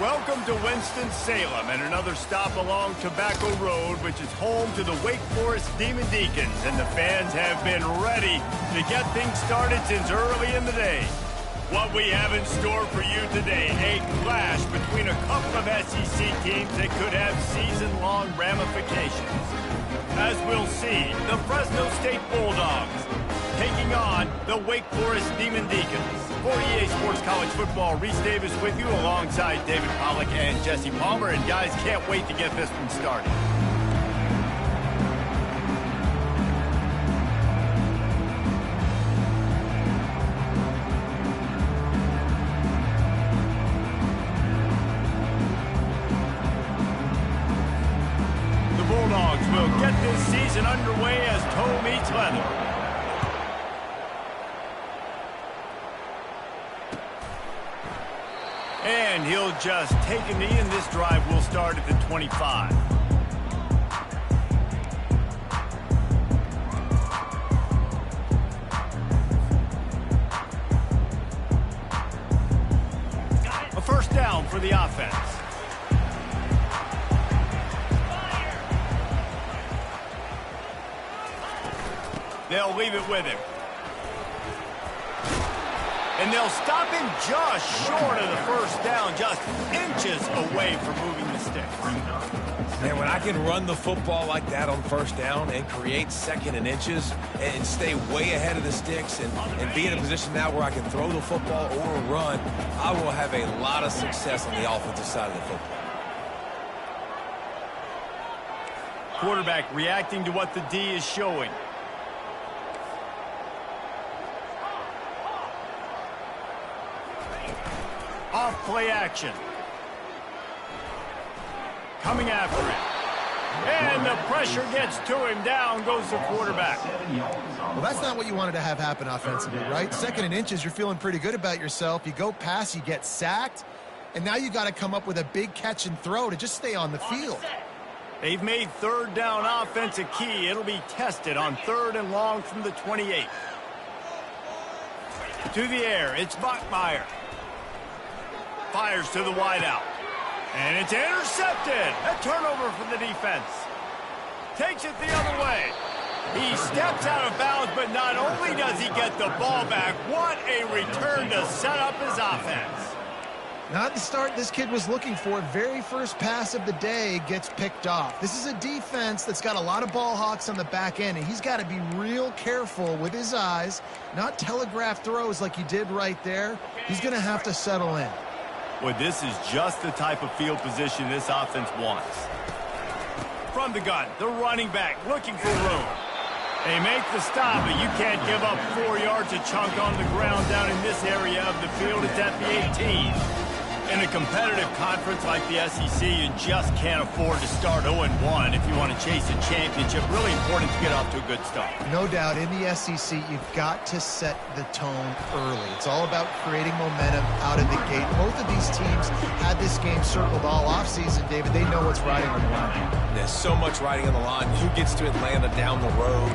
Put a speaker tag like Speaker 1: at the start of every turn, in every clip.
Speaker 1: Welcome to Winston-Salem and another stop along Tobacco Road, which is home to the Wake Forest Demon Deacons, and the fans have been ready to get things started since early in the day. What we have in store for you today, a clash between a couple of SEC teams that could have season-long ramifications. As we'll see, the Fresno State Bulldogs taking on the Wake Forest Demon Deacons. For EA Sports College Football, Reese Davis with you alongside David Pollack and Jesse Palmer. And guys, can't wait to get this one started. The Bulldogs will get this season underway as toe meets leather. And he'll just take a knee, and this drive will start at the 25. A first down for the offense. They'll leave it with him. And they'll stop him just short of the first down, just inches away from moving the sticks.
Speaker 2: Man, when I can run the football like that on first down and create second and inches and stay way ahead of the sticks and be in a position now where I can throw the football or run, I will have a lot of success on the offensive side of the football.
Speaker 1: Quarterback reacting to what the D is showing. Off play action. Coming after it. And the pressure gets to him. Down goes the quarterback.
Speaker 3: Well, that's not what you wanted to have happen offensively, right? Second and inches, you're feeling pretty good about yourself. You go past, you get sacked, and now you got to come up with a big catch and throw to just stay on the field.
Speaker 1: They've made third down offense a key. It'll be tested on third and long from the 28. To the air, it's Bachmeier. Fires to the wideout. And it's intercepted. A turnover for the defense. Takes it the other way. He steps out of bounds, but not only does he get the ball back, what a return to set up his offense.
Speaker 3: Not the start this kid was looking for. Very first pass of the day gets picked off. This is a defense that's got a lot of ball hawks on the back end, and he's got to be real careful with his eyes, not telegraph throws like he did right there. He's going to have to settle in.
Speaker 1: Well, this is just the type of field position this offense wants. From the gun, the running back looking for room. They make the stop, but you can't give up 4 yards a chunk on the ground down in this area of the field. It's at the 18. In a competitive conference like the SEC, you just can't afford to start 0-1 if you want to chase a championship. Really important to get off to a good start.
Speaker 3: No doubt, in the SEC, you've got to set the tone early. It's all about creating momentum out of the gate. Both of these teams had this game circled all offseason, David. They know what's riding on the line.
Speaker 2: There's so much riding on the line. Who gets to Atlanta down the road?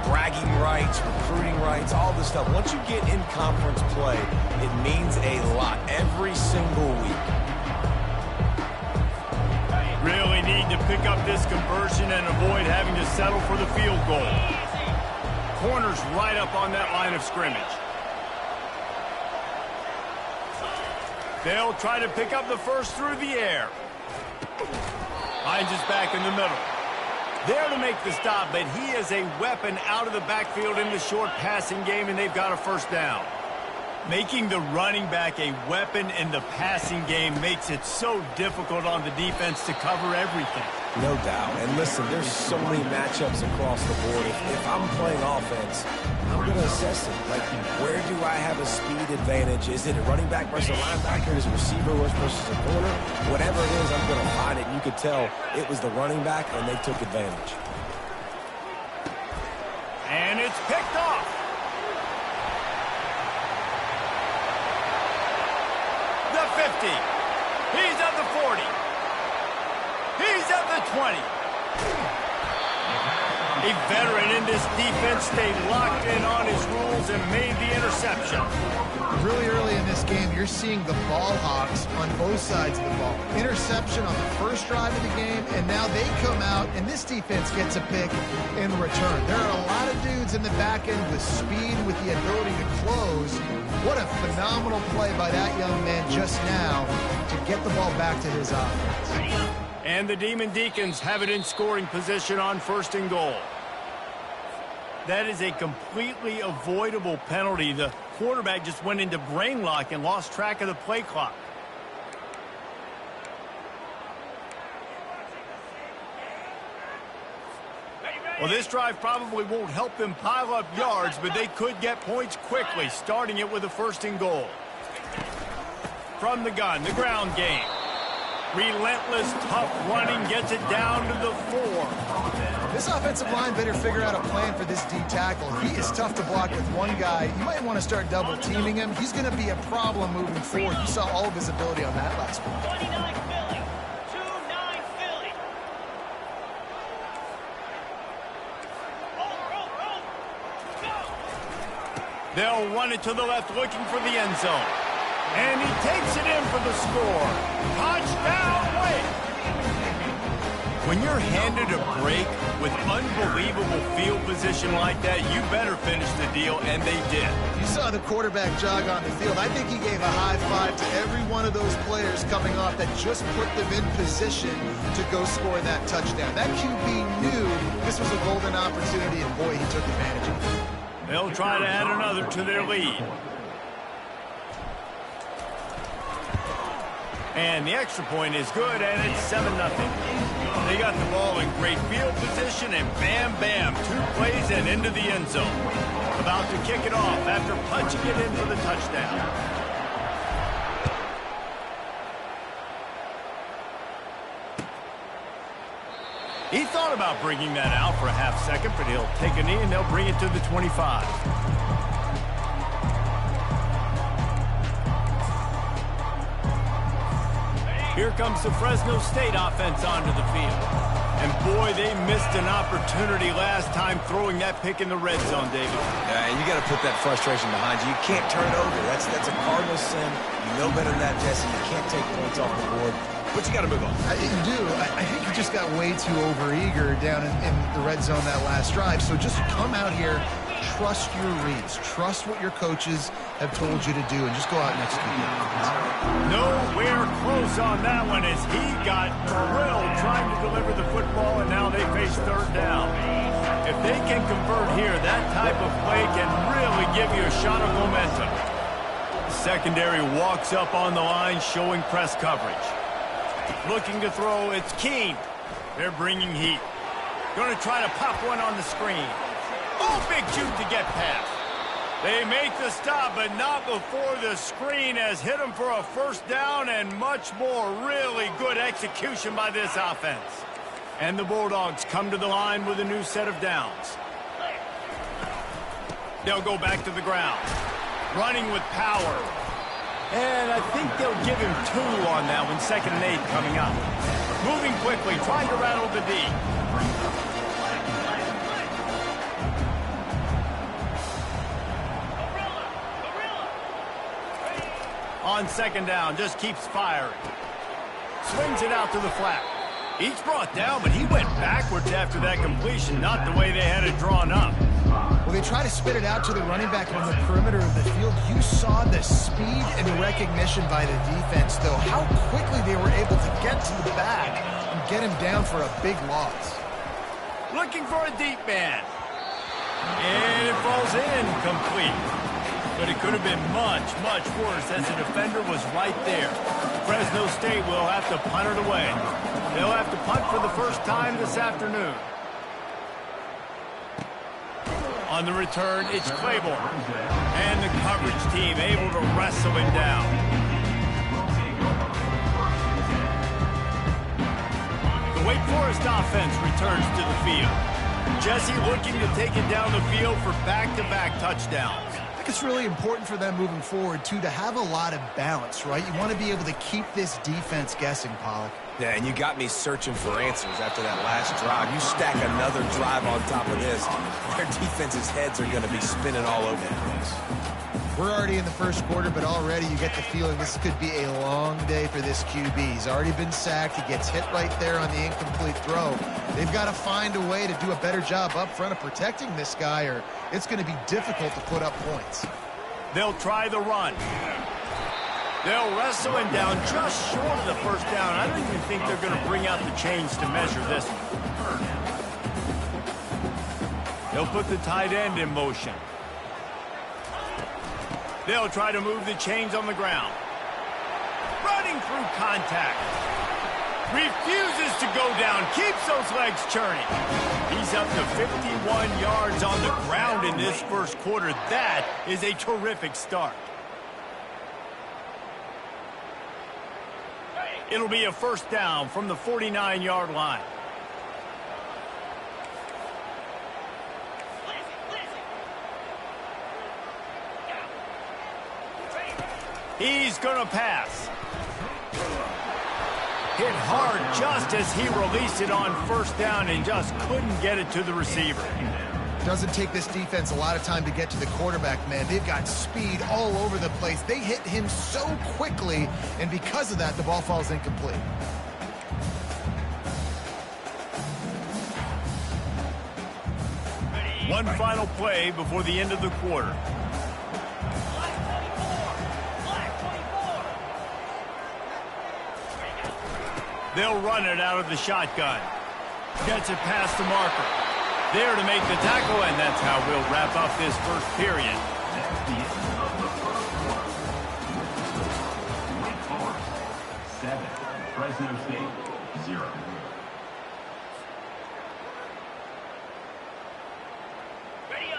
Speaker 2: Bragging rights, recruiting rights, all this stuff. Once you get in conference play, it means a lot every single week.
Speaker 1: Really need to pick up this conversion and avoid having to settle for the field goal. Corner's right up on that line of scrimmage. They'll try to pick up the first through the air. Hines is back in the middle. There to make the stop, but he is a weapon out of the backfield in the short passing game, and they've got a first down. Making the running back a weapon in the passing game makes it so difficult on the defense to cover everything.
Speaker 2: No doubt. And listen, there's so many matchups across the board. If I'm playing offense, I'm going to assess it. Like, where do I have a speed advantage? Is it a running back versus a linebacker? Is it a receiver versus a corner? Whatever it is, I'm going to find it. You could tell it was the running back, and they took advantage.
Speaker 1: And it's picked off. The 50. He's at the 40. He's at the 20. A veteran in this defense stayed locked in on his rules and made the interception.
Speaker 3: Really early in this game, you're seeing the ball hawks on both sides of the ball. Interception on the first drive of the game, and now they come out, and this defense gets a pick in return. There are a lot of dudes in the back end with speed, with the ability to close. What a phenomenal play by that young man just now to get the ball back to his offense.
Speaker 1: And the Demon Deacons have it in scoring position on 1st and goal. That is a completely avoidable penalty. The quarterback just went into brain lock and lost track of the play clock. Well, this drive probably won't help them pile up yards, but they could get points quickly, starting it with a 1st and goal. From the gun, the ground game. Relentless, tough running gets it down to the 4.
Speaker 3: This offensive line better figure out a plan for this D tackle. He is tough to block with one guy. You might want to start double teaming him. He's going to be a problem moving forward. You saw all of his ability on that last one.
Speaker 4: 29 Philly. 2-9 Philly. Over. Go.
Speaker 1: They'll run it to the left, looking for the end zone. And he takes it in for the score. Touchdown, Wake! When you're handed a break with unbelievable field position like that, you better finish the deal, and they did.
Speaker 3: You saw the quarterback jog on the field. I think he gave a high five to every one of those players coming off that just put them in position to go score that touchdown. That QB knew this was a golden opportunity, and boy, he took advantage of it.
Speaker 1: They'll try to add another to their lead. And the extra point is good, and it's 7-0. They got the ball in great field position, and bam, bam, 2 plays and into the end zone. About to kick it off after punching it in for the touchdown. He thought about bringing that out for a half second, but he'll take a knee, and they'll bring it to the 25. Here comes the Fresno State offense onto the field. And boy, they missed an opportunity last time throwing that pick in the red zone, David.
Speaker 2: Yeah, and you got to put that frustration behind you. You can't turn it over. That's a cardinal sin. You know better than that, Jesse. You can't take points off the board. But you got to move on.
Speaker 3: You do. I think you just got way too overeager down in the red zone that last drive. So just come out here, trust your reads, trust what your coaches have told you to do, and just go out and execute it.
Speaker 1: Nowhere close on that one as he got drilled trying to deliver the football, and now they face 3rd down. If they can convert here, that type of play can really give you a shot of momentum. The secondary walks up on the line, showing press coverage. Looking to throw, it's Keene. They're bringing heat. Going to try to pop one on the screen. Oh, big juke to get past. They make the stop, but not before the screen has hit them for a 1st down, and much more. Really good execution by this offense. And the Bulldogs come to the line with a new set of downs. They'll go back to the ground. Running with power. And I think they'll give him 2 on that one. 2nd and 8 coming up. Moving quickly, trying to rattle the D. On 2nd down, just keeps firing. Swings it out to the flat. He's brought down, but he went backwards after that completion, not the way they had it drawn up.
Speaker 3: Well, they try to spit it out to the running back on the perimeter of the field. You saw the speed and recognition by the defense, though. How quickly they were able to get to the back and get him down for a big loss.
Speaker 1: Looking for a deep man. And it falls in complete. But it could have been much, much worse as the defender was right there. Fresno State will have to punt it away. They'll have to punt for the first time this afternoon. On the return, it's Claiborne. And the coverage team able to wrestle it down. The Wake Forest offense returns to the field. Jesse looking to take it down the field for back-to-back touchdowns.
Speaker 3: I think it's really important for them moving forward, too, to have a lot of balance, right? You want to be able to keep this defense guessing, Pollock.
Speaker 2: Yeah, and you got me searching for answers after that last drive. You stack another drive on top of this, their defense's heads are going to be spinning all over the place.
Speaker 3: We're already in the first quarter, but already you get the feeling this could be a long day for this QB. He's already been sacked. He gets hit right there on the incomplete throw. They've got to find a way to do a better job up front of protecting this guy, or it's going to be difficult to put up points.
Speaker 1: They'll try the run. They'll wrestle him down just short of the first down. I don't even think they're going to bring out the chains to measure this one. They'll put the tight end in motion. They'll try to move the chains on the ground. Running through contact. Refuses to go down. Keeps those legs churning. He's up to 51 yards on the ground in this first quarter. That is a terrific start. It'll be a first down from the 49-yard line. He's going to pass. Hit hard just as he released it on first down and just couldn't get it to the receiver.
Speaker 3: Doesn't take this defense a lot of time to get to the quarterback, man. They've got speed all over the place. They hit him so quickly, and because of that, the ball falls incomplete.
Speaker 1: One final play before the end of the quarter. They'll run it out of the shotgun. Gets it past the marker. There to make the tackle, and that's how we'll wrap up this first period.
Speaker 5: Fresno State, 0.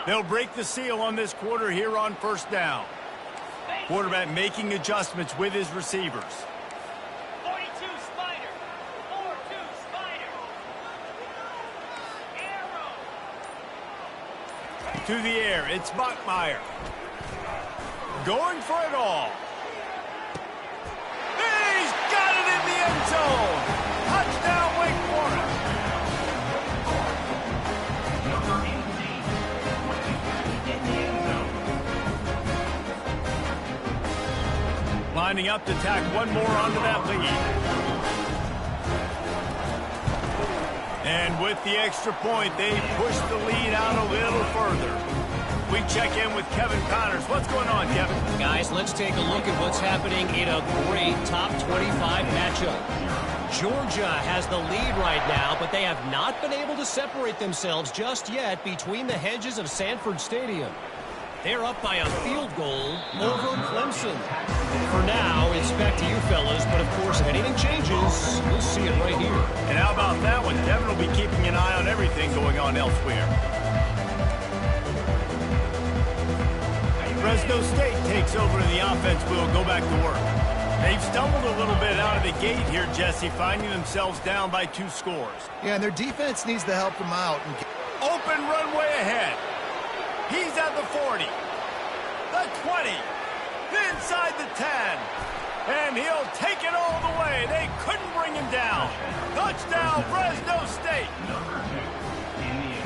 Speaker 1: They'll break the seal on this quarter here on first down. Quarterback making adjustments with his receivers.
Speaker 4: 42 Spider. 4-2 Spider. Arrow.
Speaker 1: To the air, it's Bachmeier. Going for it all. He's got it in the end zone. Touchdown, Wake Forest.
Speaker 5: Number 18, in the end zone.
Speaker 1: Lining up to tack one more onto that lead. And with the extra point, they push the lead out a little further. We check in with Kevin Connors. What's going on, Kevin?
Speaker 6: Guys, let's take a look at what's happening in a great top 25 matchup. Georgia has the lead right now, but they have not been able to separate themselves just yet between the hedges of Sanford Stadium. They're up by a field goal over Clemson. For now, it's back to you fellas, but of course, if anything changes, you'll see it right here.
Speaker 1: And how about that one? Kevin will be keeping an eye on everything going on elsewhere. Fresno State takes over in the offense. We'll go back to work. They've stumbled a little bit out of the gate here, Jesse, finding themselves down by 2 scores.
Speaker 3: Yeah, and their defense needs to help them out.
Speaker 1: Open runway ahead. He's at the 40, the 20, inside the 10, and he'll take it all the way. They couldn't bring him down. Touchdown, Fresno State.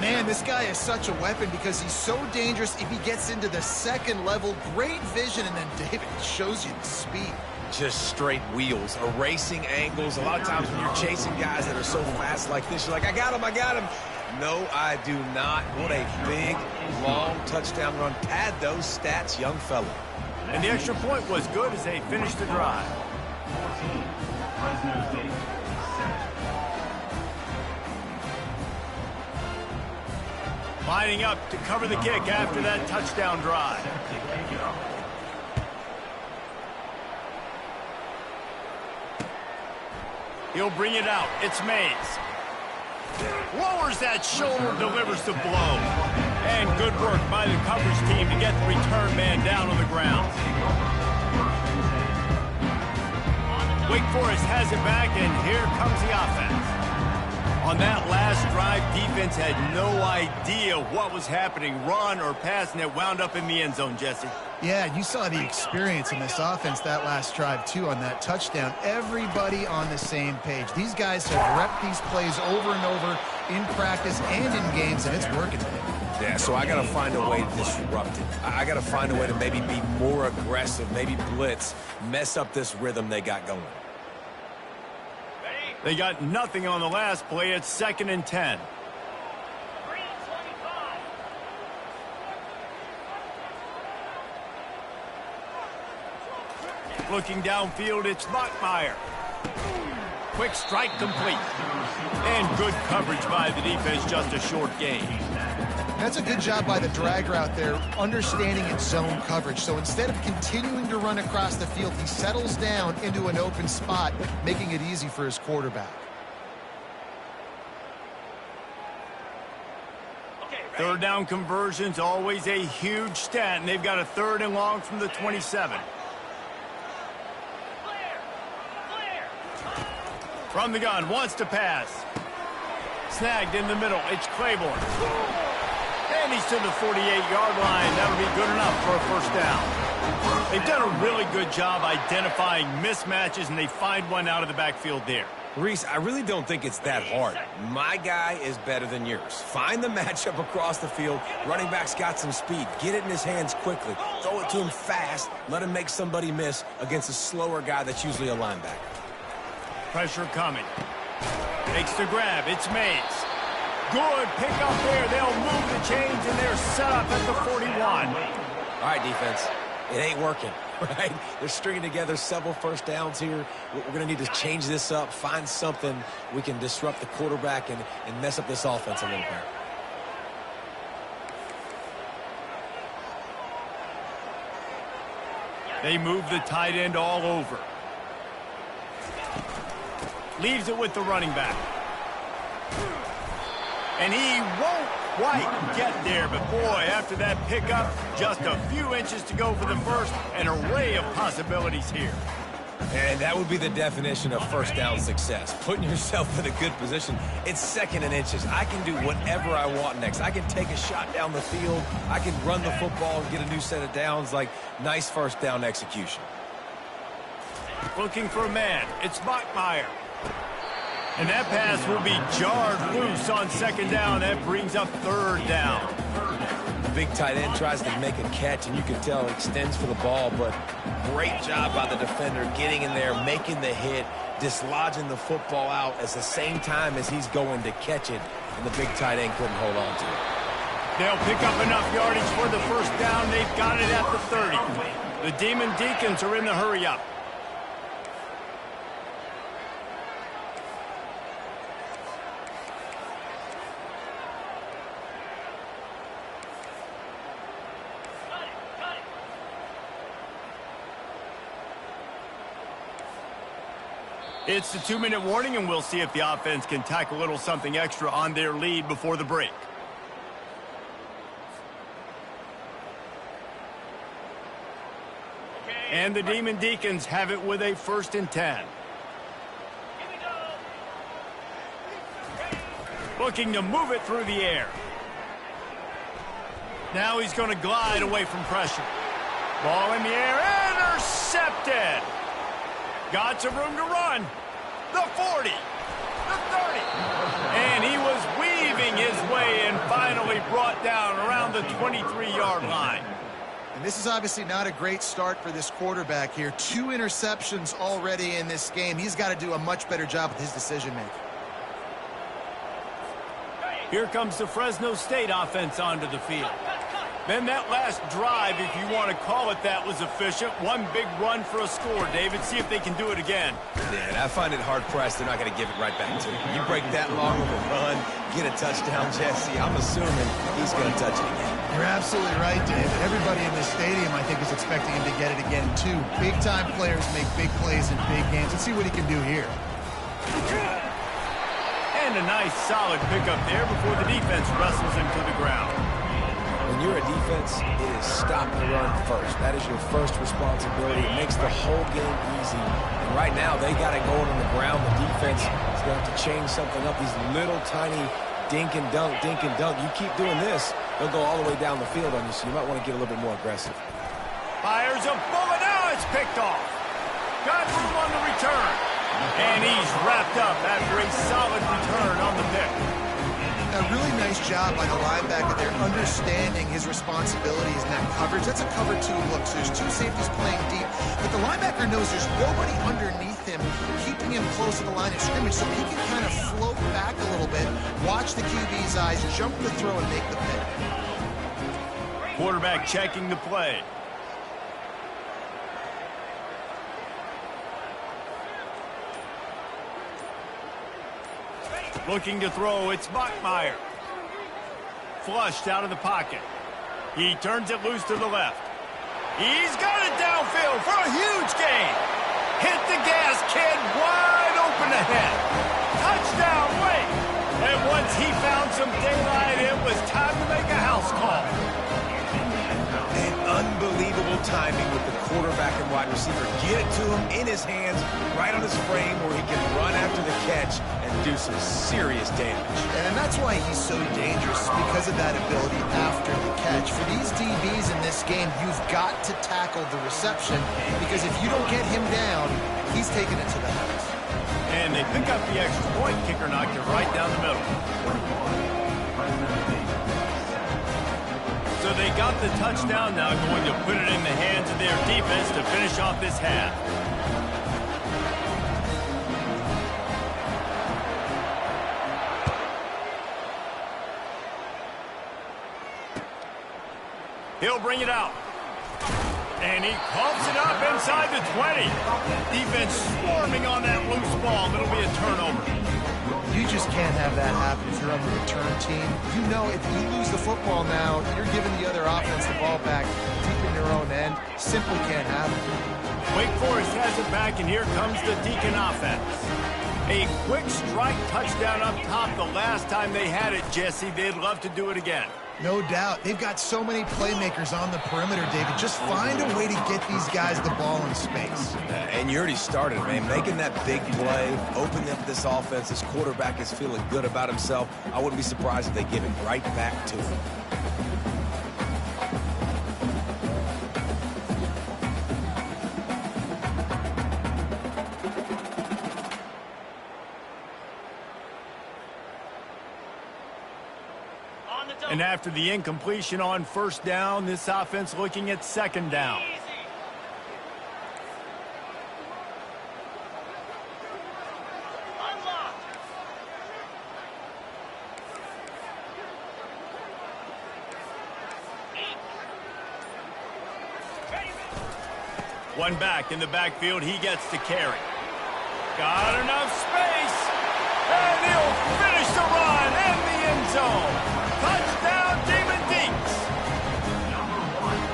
Speaker 3: Man, this guy is such a weapon because he's so dangerous if he gets into the second level. Great vision, and then David shows you the speed.
Speaker 2: Just straight wheels, erasing angles. A lot of times when you're chasing guys that are so fast like this, you're like, I got him, I got him. No, I do not. What a big, long touchdown run. Pad those stats, young fella.
Speaker 1: And the extra point was good as they finished the drive.
Speaker 5: 14, Fresno State, 7.
Speaker 1: Lining up to cover the kick after that touchdown drive. He'll bring it out. It's Mays. Lowers that shoulder, delivers the blow. And good work by the coverage team to get the return man down on the ground. Wake Forest has it back, and here comes the offense. On that last drive, defense had no idea what was happening, run or pass, and it wound up in the end zone, Jesse.
Speaker 3: Yeah, you saw the experience in this offense that last drive, too, on that touchdown. Everybody on the same page. These guys have repped these plays over and over in practice and in games, and it's working.
Speaker 2: Yeah, so I got to find a way to disrupt it. I got to find a way to maybe be more aggressive, maybe blitz, mess up this rhythm they got going.
Speaker 1: They got nothing on the last play. It's 2nd and 10.
Speaker 4: 3:25.
Speaker 1: Looking downfield, it's Bachmeier. Quick strike complete. And good coverage by the defense, just a short gain.
Speaker 3: That's a good job by the drag route there, understanding its zone coverage. So instead of continuing to run across the field, he settles down into an open spot, making it easy for his quarterback.
Speaker 1: Third down conversion's always a huge stat, and they've got a 3rd and long from the 27. From the gun, wants to pass. Snagged in the middle, it's Claiborne. And he's to the 48-yard line. That'll be good enough for a 1st down. They've done a really good job identifying mismatches, and they find one out of the backfield there.
Speaker 2: Reese, I really don't think it's that hard. My guy is better than yours. Find the matchup across the field. Running back's got some speed. Get it in his hands quickly. Throw it to him fast. Let him make somebody miss against a slower guy that's usually a linebacker.
Speaker 1: Pressure coming. Makes the grab. It's Mays. Good pick up there. They'll move the chains, and they're set up at the 41.
Speaker 2: All right, defense. It ain't working, right? They're stringing together several 1st downs here. We're going to need to change this up, find something we can disrupt the quarterback and mess up this offense a little bit.
Speaker 1: They move the tight end all over. Leaves it with the running back. And he won't quite get there, but boy, after that pickup, just a few inches to go for the 1st, an array of possibilities here.
Speaker 2: And that would be the definition of 1st down success. Putting yourself in a good position. It's 2nd and inches. I can do whatever I want next. I can take a shot down the field. I can run the football and get a new set of downs. Like, nice 1st down execution.
Speaker 1: Looking for a man. It's Bachmeier. And that pass will be jarred loose on 2nd down. That brings up 3rd down.
Speaker 2: The big tight end tries to make a catch, and you can tell extends for the ball, but great job by the defender getting in there, making the hit, dislodging the football out at the same time as he's going to catch it, and the big tight end couldn't hold on to it.
Speaker 1: They'll pick up enough yardage for the 1st down. They've got it at the 30. The Demon Deacons are in the hurry-up. It's the 2-minute warning, and we'll see if the offense can tack a little something extra on their lead before the break. And the Demon Deacons have it with a 1st and 10. Looking to move it through the air. Now he's going to glide away from pressure. Ball in the air, intercepted. Got some room to run. The 40, the 30. And he was weaving his way and finally brought down around the 23-yard line.
Speaker 3: And this is obviously not a great start for this quarterback here. 2 interceptions already in this game. He's got to do a much better job with his decision-making.
Speaker 1: Here comes the Fresno State offense onto the field. Then that last drive, if you want to call it that, was efficient. One big run for a score, David. See if they can do it again.
Speaker 2: Yeah, and I find it hard-pressed they're not going to give it right back to you. You break that long of a run, get a touchdown, Jesse, I'm assuming he's going to touch it again.
Speaker 3: You're absolutely right, David. Everybody in this stadium, I think, is expecting him to get it again, too. Big-time players make big plays in big games. Let's see what he can do here.
Speaker 1: And a nice, solid pickup there before the defense wrestles him to the ground.
Speaker 2: When you're a defense, it is stop the run first. That is your first responsibility. It makes the whole game easy. And right now, they got it going on the ground. The defense is going to have to change something up. These little tiny dink and dunk, dink and dunk. You keep doing this, they'll go all the way down the field on you, so you might want to get a little bit more aggressive.
Speaker 1: Fires a bullet. Now it's picked off. Got room on the return. And he's wrapped up after a solid return on the pick.
Speaker 3: A really nice job by the linebacker there, understanding his responsibilities in that coverage. That's a cover 2 look, so there's 2 safeties playing deep, but the linebacker knows there's nobody underneath him, keeping him close to the line of scrimmage, so he can kind of float back a little bit, watch the QB's eyes, jump the throw, and make the pick.
Speaker 1: Quarterback checking the play. Looking to throw, it's Bachmeier. Flushed out of the pocket. He turns it loose to the left. He's got it downfield for a huge gain. Hit the gas, kid, wide open ahead. Touchdown, Wake. And once he found some daylight, it was time to make a house call.
Speaker 2: And unbelievable timing with the quarterback and wide receiver. Get it to him in his hands, right on his frame where he can run after the catch and do some serious damage.
Speaker 3: And that's why he's so dangerous, because of that ability after the catch. For these DBs in this game, you've got to tackle the reception, because if you don't get him down, he's taking it to the house.
Speaker 1: And they pick up the extra point. Kicker knocked it right down the middle. So they got the touchdown, now going to put it in the hands of their defense to finish off this half. He'll bring it out. And he pumps it up inside the 20. Defense swarming on that loose ball. It'll be a turnover.
Speaker 3: You just can't have that happen if you're on the return team. You know if you lose the football now, you're giving the other offense the ball back deep in your own end. Simply can't happen.
Speaker 1: Wake Forest has it back, and here comes the Deacon offense. A quick strike touchdown up top the last time they had it, Jesse. They'd love to do it again.
Speaker 3: No doubt. They've got so many playmakers on the perimeter, David. Just find a way to get these guys the ball in space.
Speaker 2: And you already started, man. Making that big play, opening up this offense. This quarterback is feeling good about himself. I wouldn't be surprised if they give it right back to him.
Speaker 1: And after the incompletion on first down, this offense looking at second down. One back in the backfield, he gets to carry. Got enough space, and he'll finish the run in the end zone. Touchdown, Demon Deacs.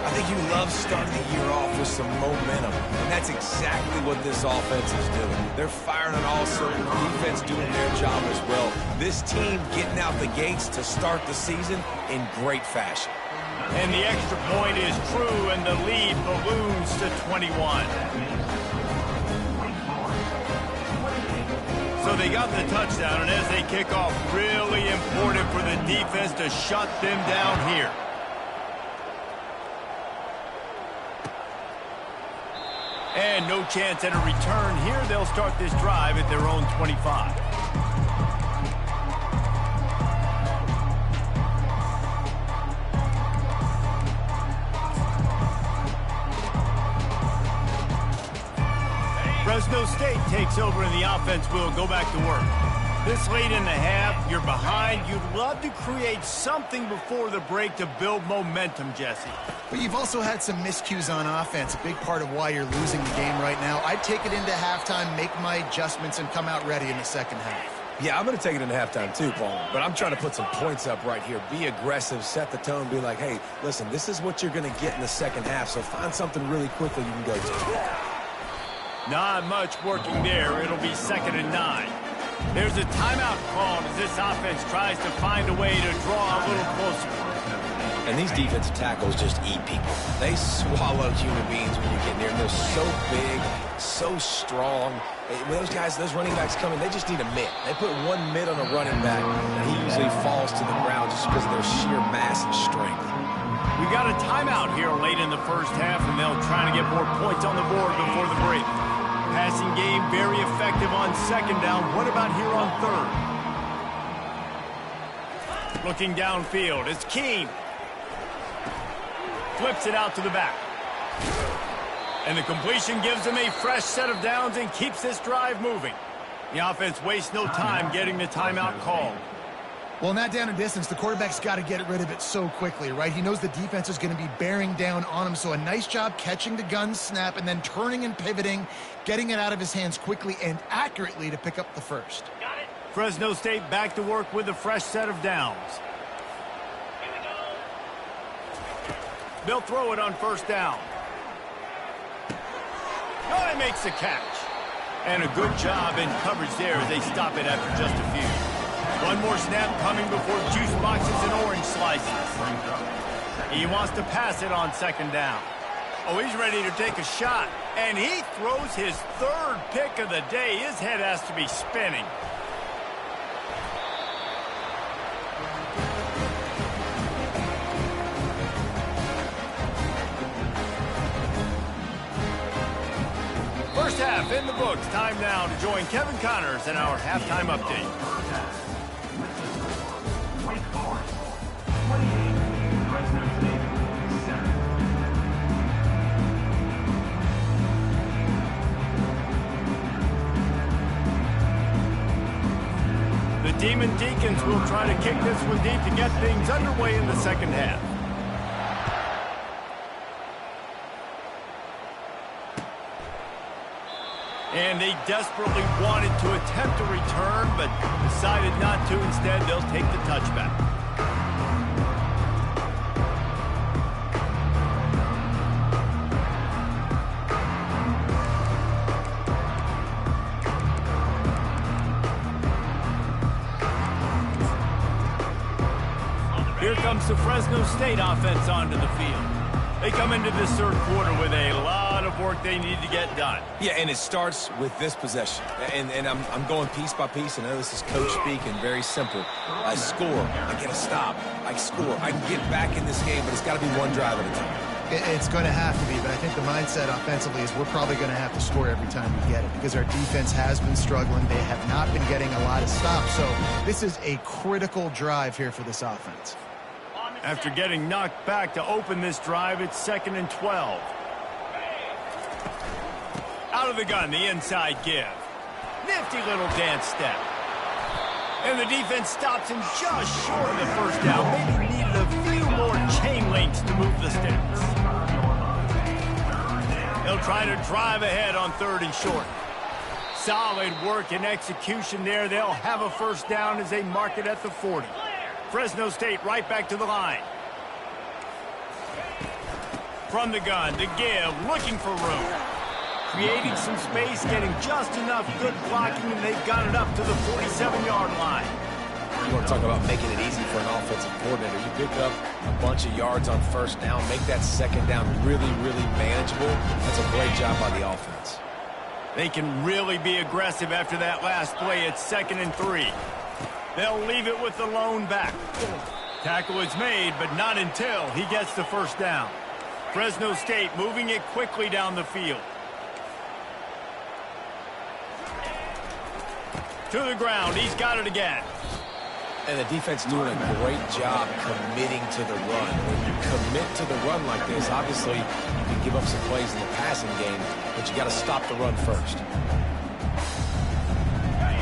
Speaker 2: I think you love starting the year off with some momentum, and that's exactly what this offense is doing. They're firing on all cylinders, defense doing their job as well. This team getting out the gates to start the season in great fashion.
Speaker 1: And the extra point is true, and the lead balloons to 21. So they got the touchdown, and as they kick off, really important for the defense to shut them down here. And no chance at a return here. They'll start this drive at their own 25. Fresno State takes over and the offense will go back to work. This late in the half, you're behind. You'd love to create something before the break to build momentum, Jesse.
Speaker 3: But you've also had some miscues on offense, a big part of why you're losing the game right now. I'd take it into halftime, make my adjustments, and come out ready in the second half.
Speaker 2: Yeah, I'm going to take it into halftime too, Paul. But I'm trying to put some points up right here. Be aggressive, set the tone, be like, hey, listen, this is what you're going to get in the second half, so find something really quickly you can go to.
Speaker 1: Not much working there. It'll be 2nd and 9. There's a timeout called as this offense tries to find a way to draw a little closer.
Speaker 2: And these defensive tackles just eat people. They swallow human beings when you get near them. They're so big, so strong. When those guys, those running backs come in, they just need a mitt. They put one mitt on a running back, and he usually falls to the ground just because of their sheer mass and strength.
Speaker 1: We got a timeout here late in the first half, and they'll try to get more points on the board before the break. Passing game very effective on second down. What about here on third? Looking downfield, it's Keene. Flips it out to the back. And the completion gives them a fresh set of downs and keeps this drive moving. The offense wastes no time getting the timeout called.
Speaker 3: Well, in that down and distance, the quarterback's got to get rid of it so quickly, right? He knows the defense is going to be bearing down on him, so a nice job catching the gun snap and then turning and pivoting, getting it out of his hands quickly and accurately to pick up the first.
Speaker 4: Got it.
Speaker 1: Fresno State back to work with a fresh set of downs.
Speaker 4: Here we go.
Speaker 1: They'll throw it on first down. Oh, he makes the catch. And a good job in coverage there as they stop it after just a few. One more snap coming before juice boxes and orange slices. He wants to pass it on second down. Oh, he's ready to take a shot. And he throws his third pick of the day. His head has to be spinning. First half in the books. Time now to join Kevin Connors in our halftime update.
Speaker 5: Wake Forest, 28. Fresno State, 7.
Speaker 1: The Demon Deacons will try to kick this one deep to get things underway in the second half. And they desperately wanted to attempt a return, but decided not to. Instead, they'll take the touchback. Here comes the Fresno State offense onto the field. They come into this third quarter with a lot of work they need to get done.
Speaker 2: Yeah, and it starts with this possession. And I'm going piece by piece. I know this is coach speak and very simple. I score. I get a stop. I score. I can get back in this game, but it's got to be one drive at a time.
Speaker 3: It's going to have to be, but I think the mindset offensively is we're probably going to have to score every time we get it because our defense has been struggling. They have not been getting a lot of stops. So this is a critical drive here for this offense.
Speaker 1: After getting knocked back to open this drive, it's 2nd and 12. Out of the gun, the inside give. Nifty little dance step. And the defense stops him just short of the first down. Maybe needed a few more chain links to move the sticks. They'll try to drive ahead on 3rd and short. Solid work and execution there. They'll have a first down as they mark it at the 40. Fresno State right back to the line. From the gun, to give, looking for room. Creating some space, getting just enough good blocking, and they've got it up to the 47-yard line.
Speaker 2: You want to talk about making it easy for an offensive coordinator. You pick up a bunch of yards on first down, make that second down really, really manageable. That's a great job by the offense.
Speaker 1: They can really be aggressive after that last play. It's 2nd and 3. They'll leave it with the lone back. Tackle is made, but not until he gets the first down. Fresno State moving it quickly down the field. To the ground, he's got it again.
Speaker 2: And the defense doing a great job committing to the run. When you commit to the run like this, obviously you can give up some plays in the passing game, but you got to stop the run first.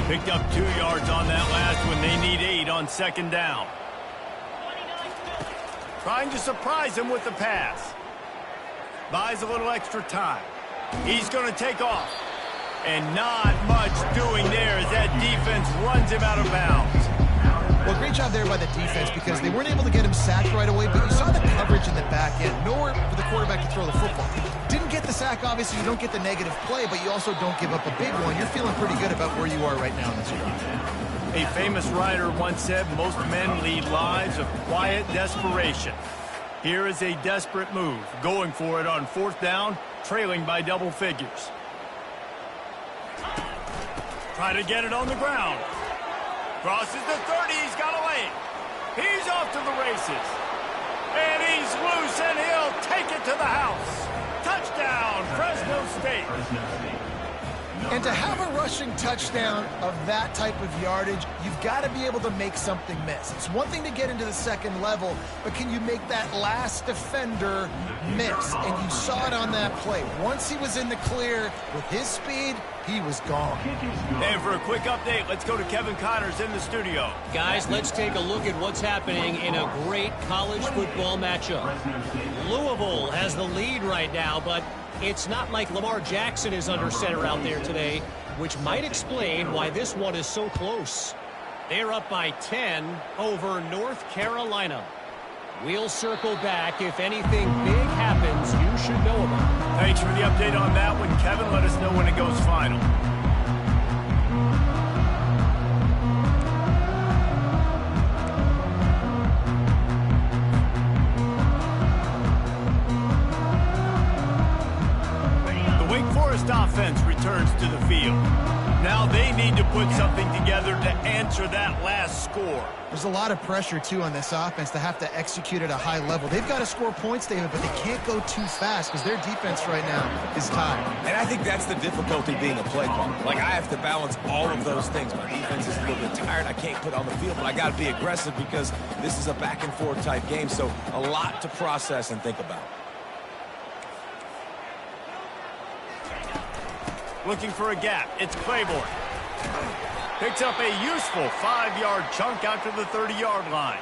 Speaker 1: Picked up 2 yards on that last one. They need 8 on second down. Trying to surprise him with the pass. Buys a little extra time. He's going to take off. And not much doing there as that defense runs him out of bounds.
Speaker 3: Well, great job there by the defense because they weren't able to get him sacked right away, but you saw the coverage in the back end. Nowhere for the quarterback to throw the football. Didn't get the sack, obviously. You don't get the negative play, but you also don't give up a big one. You're feeling pretty good about where you are right now in this drive.
Speaker 1: A famous writer once said, most men lead lives of quiet desperation. Here is a desperate move, going for it on 4th down, trailing by double figures. Try to get it on the ground. Crosses the 30, he's got a lane. He's off to the races. And he's loose, and he'll take it to the house. Touchdown, Fresno State.
Speaker 3: And to have a rushing touchdown of that type of yardage, you've got to be able to make something miss. It's one thing to get into the second level, but can you make that last defender miss? And you saw it on that play. Once he was in the clear with his speed, he was gone.
Speaker 1: And for a quick update, let's go to Kevin Connors in the studio.
Speaker 6: Guys, let's take a look at what's happening in a great college football matchup. Louisville has the lead right now, but it's not like Lamar Jackson is under center out there today, which might explain why this one is so close. They're up by 10 over North Carolina. We'll circle back. If anything big happens, you should know about it.
Speaker 1: Thanks for the update on that one, Kevin. Let us know when it goes final. The Wake Forest offense returns to the field. Now they need to put something together to answer that last score.
Speaker 3: There's a lot of pressure, too, on this offense to have to execute at a high level. They've got to score points, David, but they can't go too fast because their defense right now is tired.
Speaker 2: And I think that's the difficulty being a play caller. Like, I have to balance all of those things. My defense is a little bit tired. I can't put on the field, but I got to be aggressive because this is a back-and-forth type game, so a lot to process and think about.
Speaker 1: Looking for a gap. It's Claiborne. Picks up a useful 5-yard chunk out to the 30-yard line.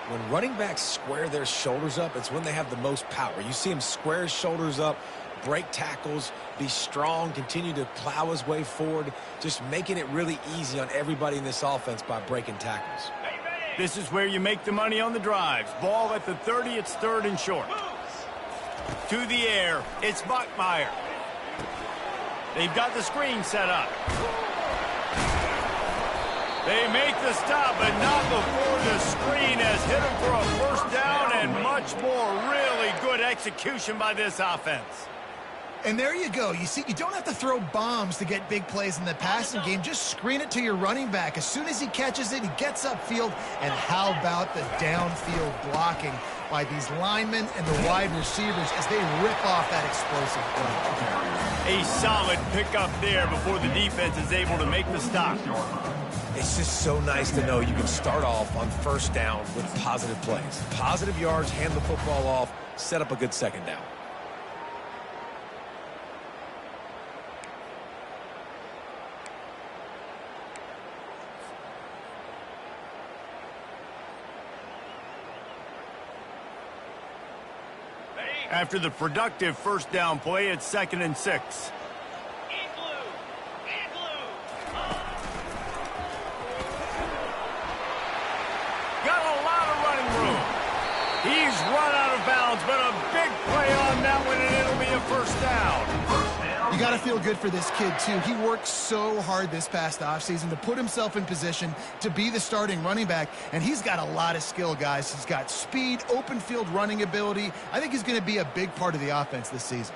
Speaker 2: When running backs square their shoulders up, it's when they have the most power. You see him square his shoulders up, break tackles, be strong, continue to plow his way forward, just making it really easy on everybody in this offense by breaking tackles.
Speaker 1: This is where you make the money on the drives. Ball at the 30, it's 3rd and short. To the air, it's Buckmeyer. They've got the screen set up. They make the stop, but not before the screen has hit them for a first down and much more. Really good execution by this offense.
Speaker 3: And there you go. You see, you don't have to throw bombs to get big plays in the passing game. Just screen it to your running back. As soon as he catches it, he gets upfield. And how about the downfield blocking by these linemen and the wide receivers as they rip off that explosive play.
Speaker 1: A solid pickup there before the defense is able to make the stop.
Speaker 2: It's just so nice to know you can start off on first down with positive plays. Positive yards, hand the football off, set up a good second down.
Speaker 1: After the productive first down play, it's 2nd and 6. Got a lot of running room. He's run out of bounds, but a big play on that one, and it'll be a first down.
Speaker 3: You got to feel good for this kid, too. He worked so hard this past offseason to put himself in position to be the starting running back, and he's got a lot of skill, guys. He's got speed, open field running ability. I think he's going to be a big part of the offense this season.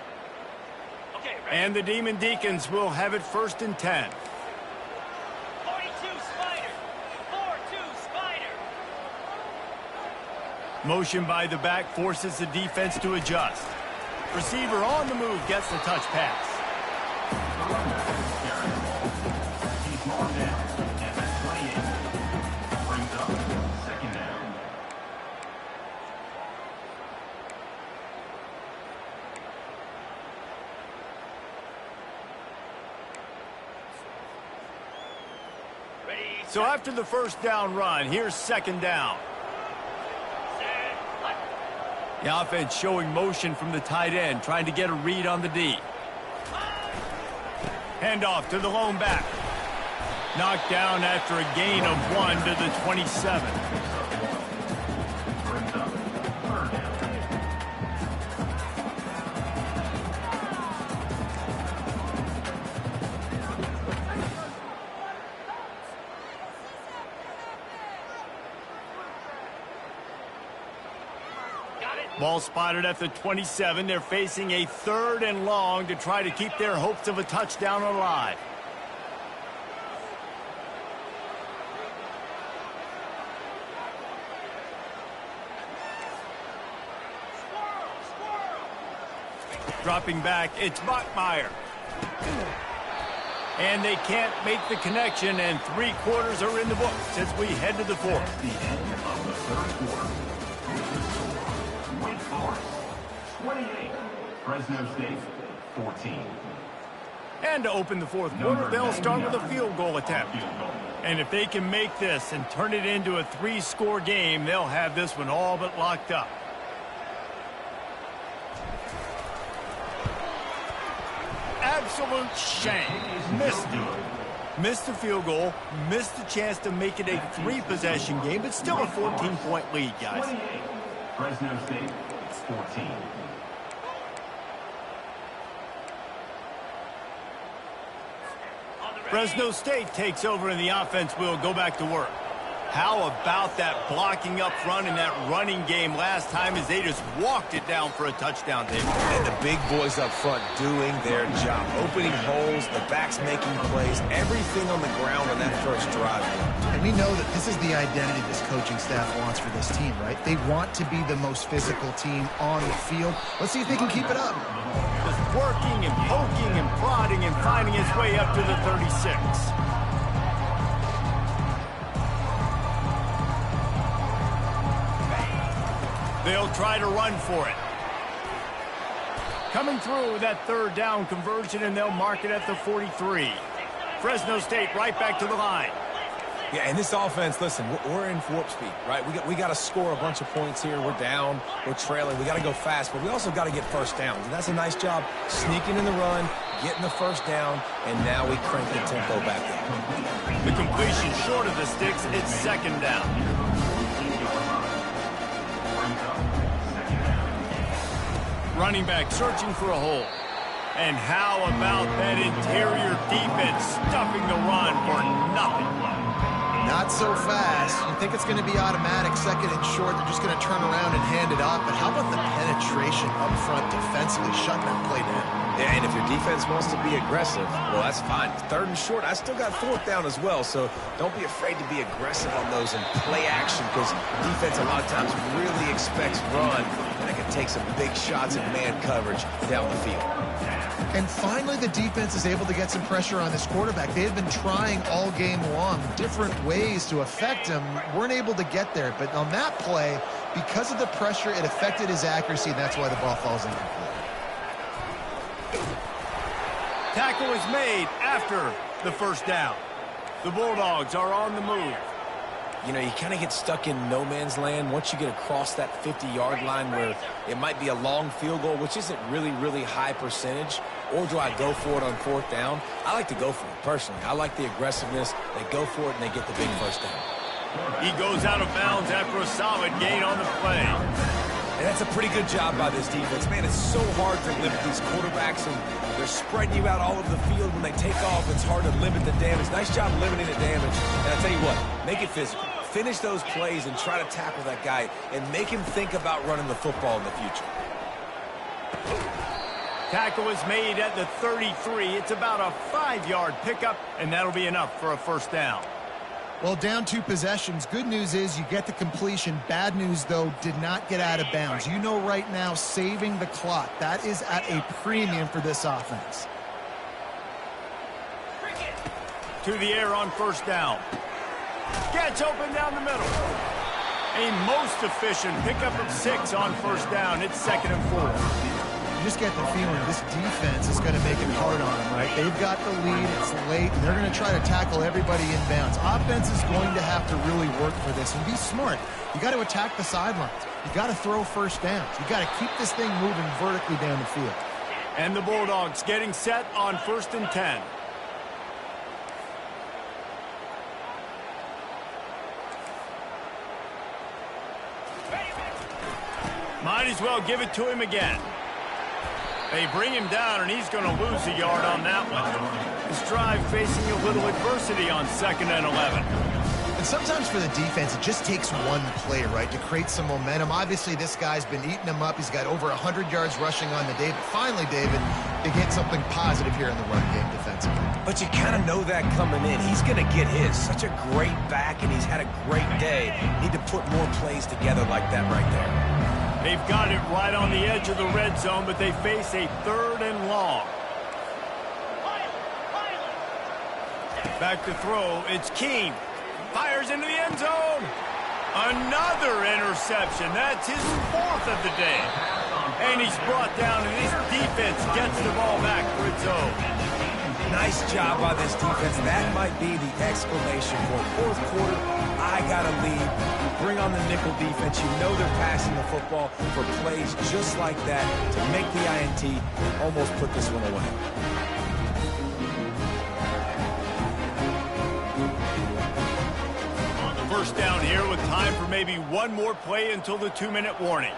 Speaker 1: And the Demon Deacons will have it 1st and 10.
Speaker 4: 42 Spider. 4-2 Spider.
Speaker 1: Motion by the back forces the defense to adjust. Receiver on the move gets the touch pass.
Speaker 5: He's marked down at that 28. Brings up 2nd down.
Speaker 1: So after the first down run, here's 2nd down. The offense showing motion from the tight end, trying to get a read on the D. Handoff to the lone back. Knocked down after a gain of 1 to the 27.
Speaker 5: Brings up 3rd down.
Speaker 1: Ball spotted at the 27. They're facing a 3rd and long to try to keep their hopes of a touchdown alive. Dropping back, it's Buckmeyer. And they can't make the connection, and 3 quarters are in the books as we head to the fourth.
Speaker 5: The end of the third quarter. Wake Forest, 28. Fresno State, 14.
Speaker 1: And to open the fourth quarter, they'll start with a field goal attempt. And if they can make this and turn it into a 3-score game, they'll have this one all but locked up. Absolute shame. Missed the field goal, missed the chance to make it a 3-possession game, but still a 14-point lead, guys.
Speaker 5: 28. Fresno State, 14.
Speaker 1: Fresno State takes over, and the offense will go back to work. How about that blocking up front and that running game last time as they just walked it down for a touchdown, David?
Speaker 2: And the big boys up front doing their job. Opening holes, the backs making plays, everything on the ground on that first drive.
Speaker 3: And we know that this is the identity this coaching staff wants for this team, right? They want to be the most physical team on the field. Let's see if they can keep it up.
Speaker 1: Just working and poking and prodding and finding his way up to the 36. They'll try to run for it. Coming through with that 3rd down conversion, and they'll mark it at the 43. Fresno State right back to the line.
Speaker 2: Yeah, and this offense, listen, we're in warp speed, right? We got to score a bunch of points here. We're down. We're trailing. We got to go fast, but we also got to get first downs. And that's a nice job sneaking in the run, getting the first down, and now we crank the tempo back up.
Speaker 1: The completion short of the sticks. It's 2nd down. Running back searching for a hole. And how about that interior defense stuffing the run for nothing?
Speaker 3: Not so fast. You think it's going to be automatic, 2nd and short. They're just going to turn around and hand it off. But how about the penetration up front defensively, shutting that play down?
Speaker 2: Yeah, and if your defense wants to be aggressive, well, that's fine. 3rd and short, I still got 4th down as well, so don't be afraid to be aggressive on those and play action, because defense a lot of times really expects run, and it can take some big shots in man coverage down the field.
Speaker 3: And finally, the defense is able to get some pressure on this quarterback. They had been trying all game long different ways to affect him. Weren't able to get there. But on that play, because of the pressure, it affected his accuracy, and that's why the ball falls incomplete.
Speaker 1: Tackle is made after the 1st down. The Bulldogs are on the move.
Speaker 2: You know, you kind of get stuck in no man's land once you get across that 50-yard line where it might be a long field goal, which isn't really high percentage, or do I go for it on 4th down? I like to go for it, personally. I like the aggressiveness. They go for it, and they get the big first down.
Speaker 1: He goes out of bounds after a solid gain on the play.
Speaker 2: And that's a pretty good job by this defense. Man, it's so hard to limit these quarterbacks, and they're spreading you out all over the field. When they take off, it's hard to limit the damage. Nice job limiting the damage. And I tell you what, make it physical. Finish those plays and try to tackle that guy and make him think about running the football in the future.
Speaker 1: Tackle is made at the 33. It's about a 5-yard pickup, and that'll be enough for a 1st down.
Speaker 3: Well, down 2 possessions. Good news is you get the completion. Bad news, though, did not get out of bounds. You know right now, saving the clock. That is at a premium for this offense.
Speaker 1: To the air on 1st down. Gets open down the middle. A most efficient pickup of 6 on 1st down. It's 2nd and 4.
Speaker 3: You just get the feeling this defense is going to make it hard on them, right? They've got the lead. It's late, and they're going to try to tackle everybody in bounds. Offense is going to have to really work for this and be smart. You got to attack the sidelines. You got to throw 1st downs. You got to keep this thing moving vertically down the field.
Speaker 1: And the Bulldogs getting set on 1st and 10. Might as well give it to him again. They bring him down, and he's going to lose a yard on that one. His drive facing a little adversity on 2nd and 11.
Speaker 3: And sometimes for the defense, it just takes one play, right, to create some momentum. Obviously, this guy's been eating them up. He's got over 100 yards rushing on the day. But finally, David, they get something positive here in the run game defensively.
Speaker 2: But you kind of know that coming in. He's going to get his. Such a great back, and he's had a great day. Need to put more plays together like that right there.
Speaker 1: They've got it right on the edge of the red zone, but they face a 3rd and long. Back to throw, it's Keene. Fires into the end zone. Another interception. That's his 4th of the day. And he's brought down, and his defense gets the ball back for its own.
Speaker 2: Nice job by this defense. That might be the exclamation point. 4th quarter, I got a lead. You bring on the nickel defense. You know they're passing the football for plays just like that to make the INT and almost put this one away.
Speaker 1: First down here with time for maybe one more play until the 2-minute warning.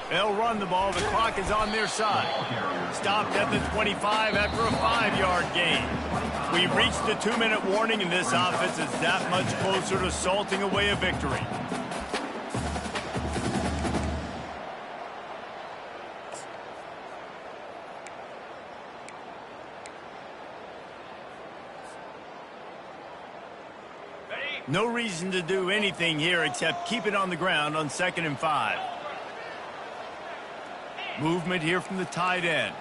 Speaker 1: They'll run the ball. The clock is on their side. Stopped at the 25 after a 5-yard gain. We've reached the 2-minute warning, and this offense is that much closer to salting away a victory. No reason to do anything here except keep it on the ground on 2nd and 5. Movement here from the tight end.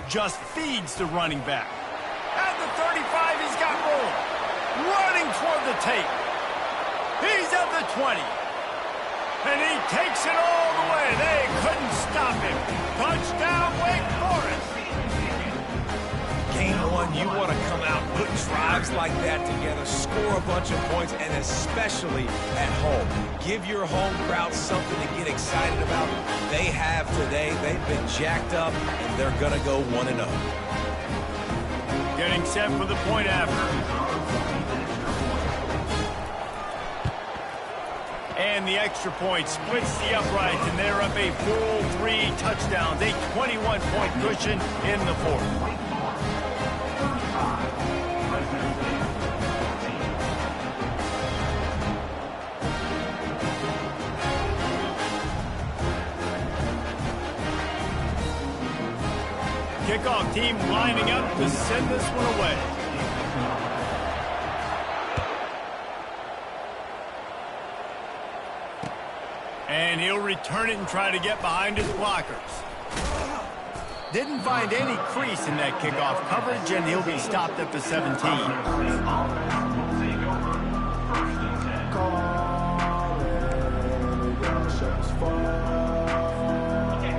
Speaker 1: Just feeds the running back. At the 35, he's got room. Running toward the tape. He's at the 20. And he takes it all the way. They couldn't stop him. Touchdown, Wake Forest.
Speaker 2: Game 1, you want to come out, put drives like that together, score a bunch of points, and especially at home. Give your home crowd something to get excited about. They have today. They've been jacked up, and they're going to go 1-0.
Speaker 1: Getting set for the point after. And the extra point splits the uprights, and they're up a full 3 touchdowns, a 21-point cushion in the 4th. Kickoff team lining up to send this one away. And he'll return it and try to get behind his blockers. Didn't find any crease in that kickoff coverage, and he'll be stopped at the 17.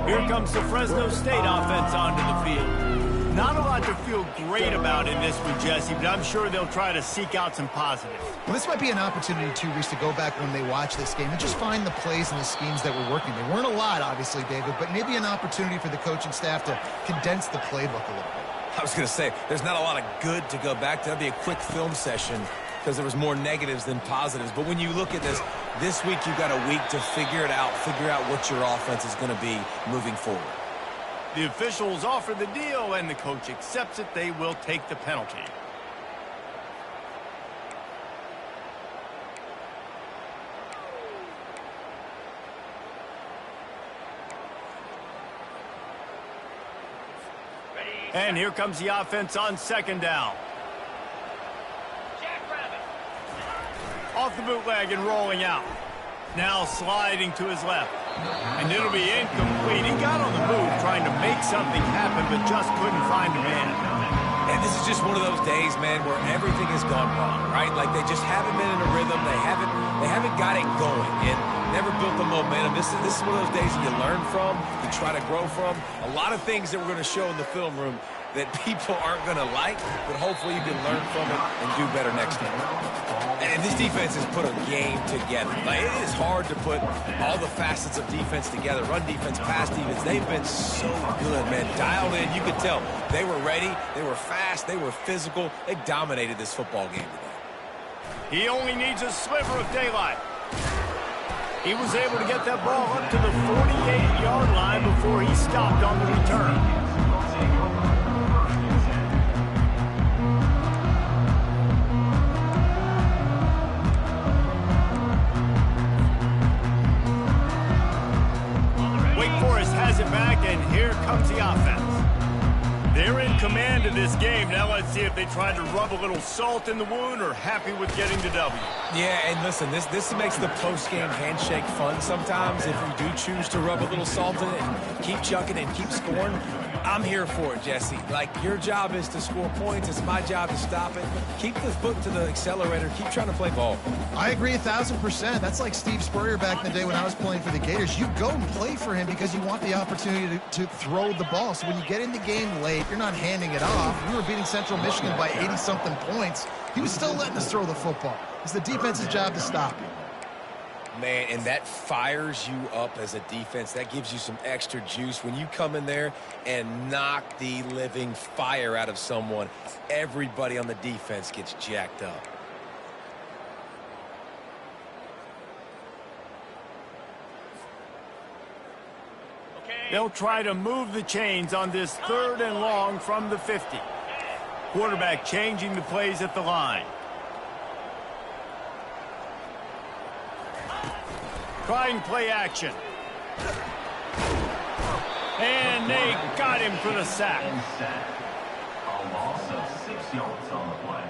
Speaker 1: Here comes the Fresno State offense onto the field. Not a lot to feel great about in this one, Jesse, but I'm sure they'll try to seek out some positives.
Speaker 3: Well, this might be an opportunity, too, Reese, to go back when they watch this game and just find the plays and the schemes that were working. There weren't a lot, obviously, David, but maybe an opportunity for the coaching staff to condense the playbook a little bit.
Speaker 2: I was going to say, there's not a lot of good to go back to. That'd be a quick film session because there was more negatives than positives. But when you look at this week you've got a week to figure it out, figure out what your offense is going to be moving forward.
Speaker 1: The officials offer the deal, and the coach accepts it. They will take the penalty. And here comes the offense on 2nd down. Off the bootleg and rolling out. Now sliding to his left. And it'll be incomplete. He got on the move trying to make something happen, but just couldn't find a man.
Speaker 2: And this is just one of those days, man, where everything has gone wrong, right? Like they just haven't been in a rhythm. They haven't got it going and never built the momentum. This is one of those days that you learn from, you try to grow from. A lot of things that we're going to show in the film room that people aren't going to like, but hopefully you can learn from it and do better next time. And this defense has put a game together. Like, it is hard to put all the facets of defense together. Run defense, pass defense. They've been so good, man. Dialed in. You could tell they were ready. They were fast. They were physical. They dominated this football game today.
Speaker 1: He only needs a sliver of daylight. He was able to get that ball up to the 48-yard line before he stopped on the return. Wake Forest has it back, and here comes the offense. They're in command of this game. Now let's see if they try to rub a little salt in the wound or happy with getting the W.
Speaker 2: Yeah, and listen, this makes the post-game handshake fun sometimes. If you do choose to rub a little salt in it and keep chucking and keep scoring, I'm here for it, Jesse. Like, your job is to score points. It's my job to stop it. Keep the foot to the accelerator. Keep trying to play ball.
Speaker 3: I agree 1,000%. That's like Steve Spurrier back in the day when I was playing for the Gators. You go and play for him because you want the opportunity to throw the ball. So when you get in the game late, you're not handing it off. We were beating Central Michigan by 80-something points. He was still letting us throw the football. It's the defense's job to stop you.
Speaker 2: Man, and that fires you up as a defense. That gives you some extra juice. When you come in there and knock the living fire out of someone, everybody on the defense gets jacked up.
Speaker 1: They'll try to move the chains on this 3rd and long from the 50. Quarterback changing the plays at the line. Trying play action. And they got him for the sack.
Speaker 5: And sack. A loss of 6 yards on the play.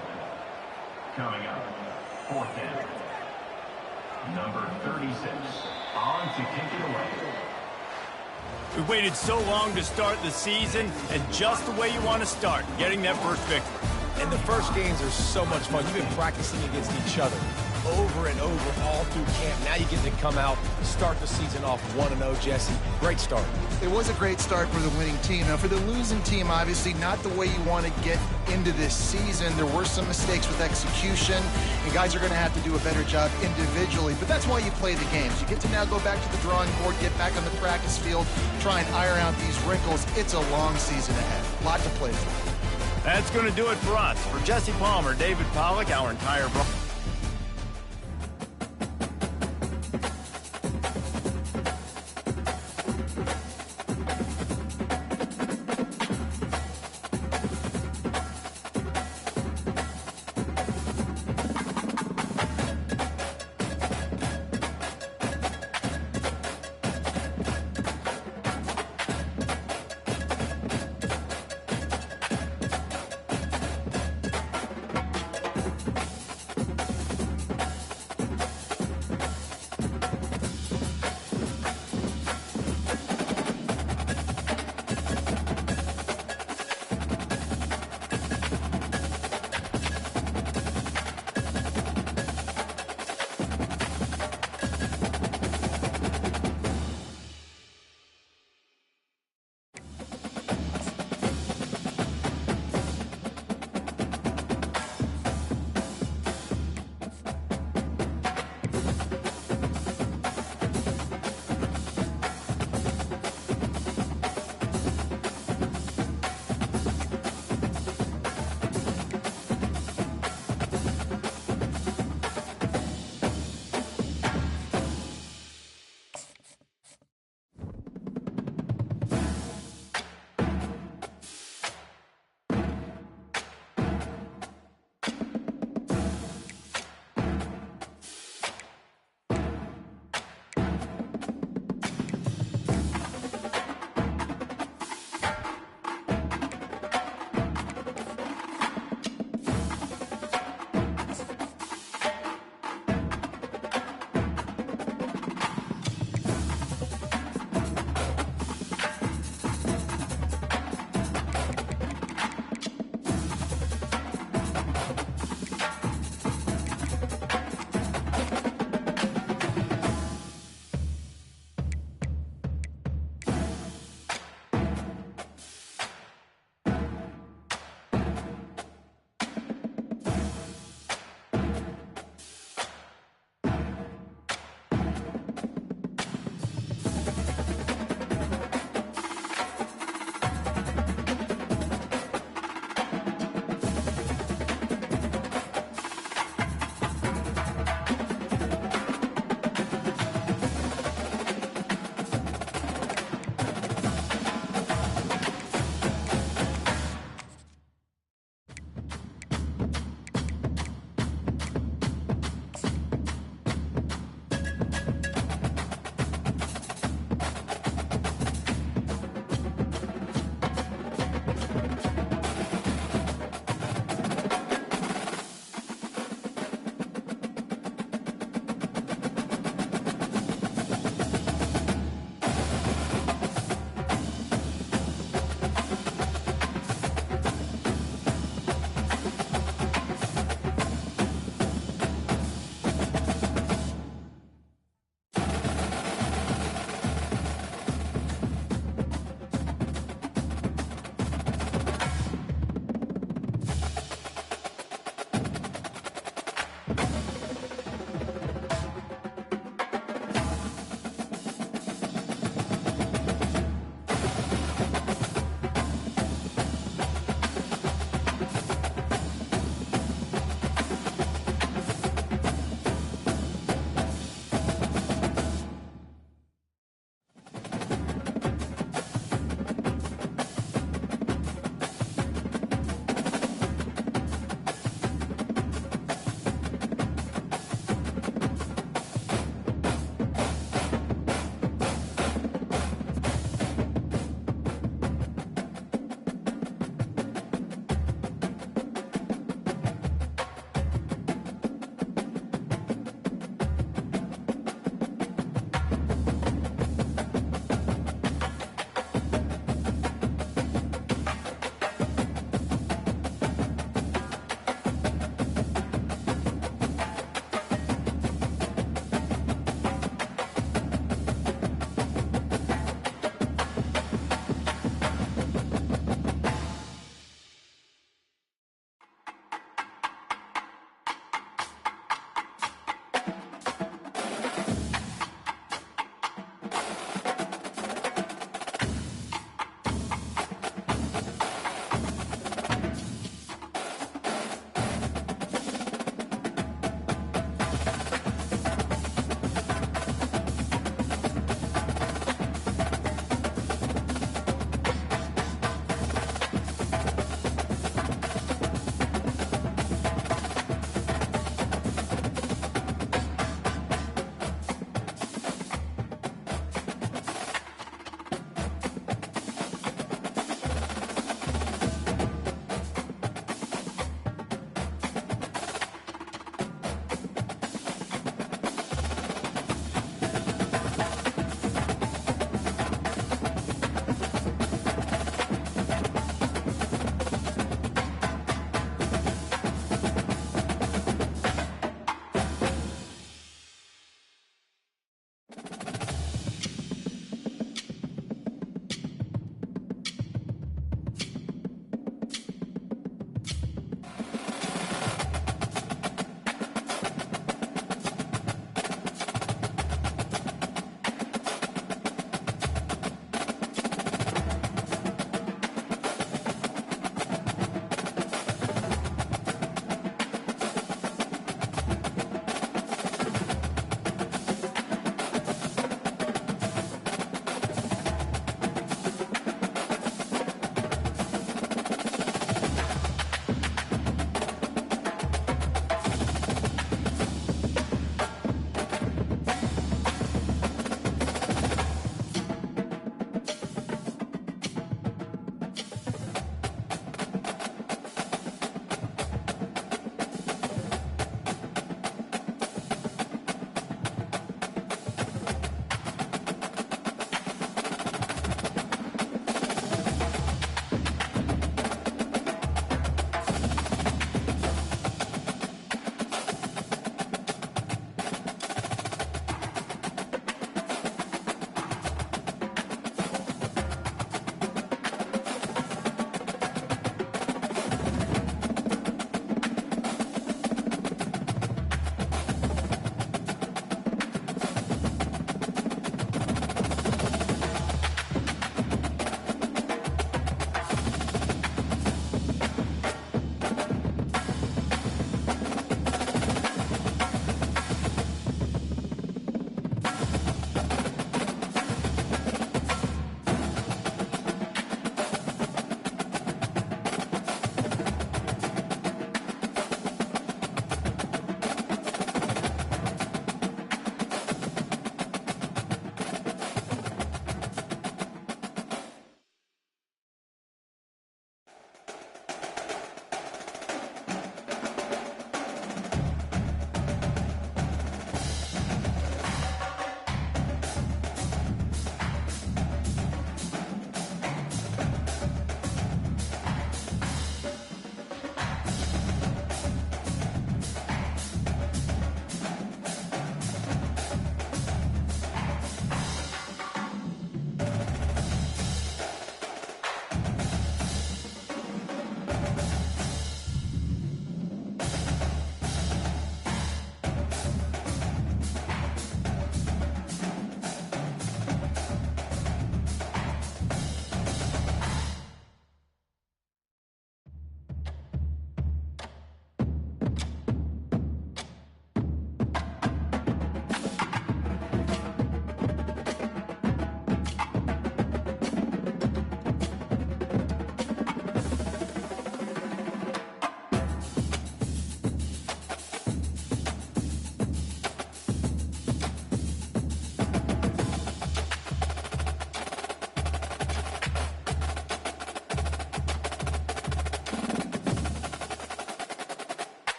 Speaker 5: Coming up, 4th down. Number 36. On to kick it away.
Speaker 1: We waited so long to start the season, and just the way you want to start, getting that first victory.
Speaker 2: And the first games are so much fun. You've been practicing against each other over and over all through camp. Now you get to come out, start the season off 1-0, Jesse. Great start.
Speaker 3: It was a great start for the winning team. Now, for the losing team, obviously not the way you want to get into this season. There were some mistakes with execution, and guys are going to have to do a better job individually. But that's why you play the games. You get to now go back to the drawing board, get back on the practice field, try and iron out these wrinkles. It's a long season ahead. A lot to play for.
Speaker 1: That's going to do it for us. For Jesse Palmer, David Pollack, our entire...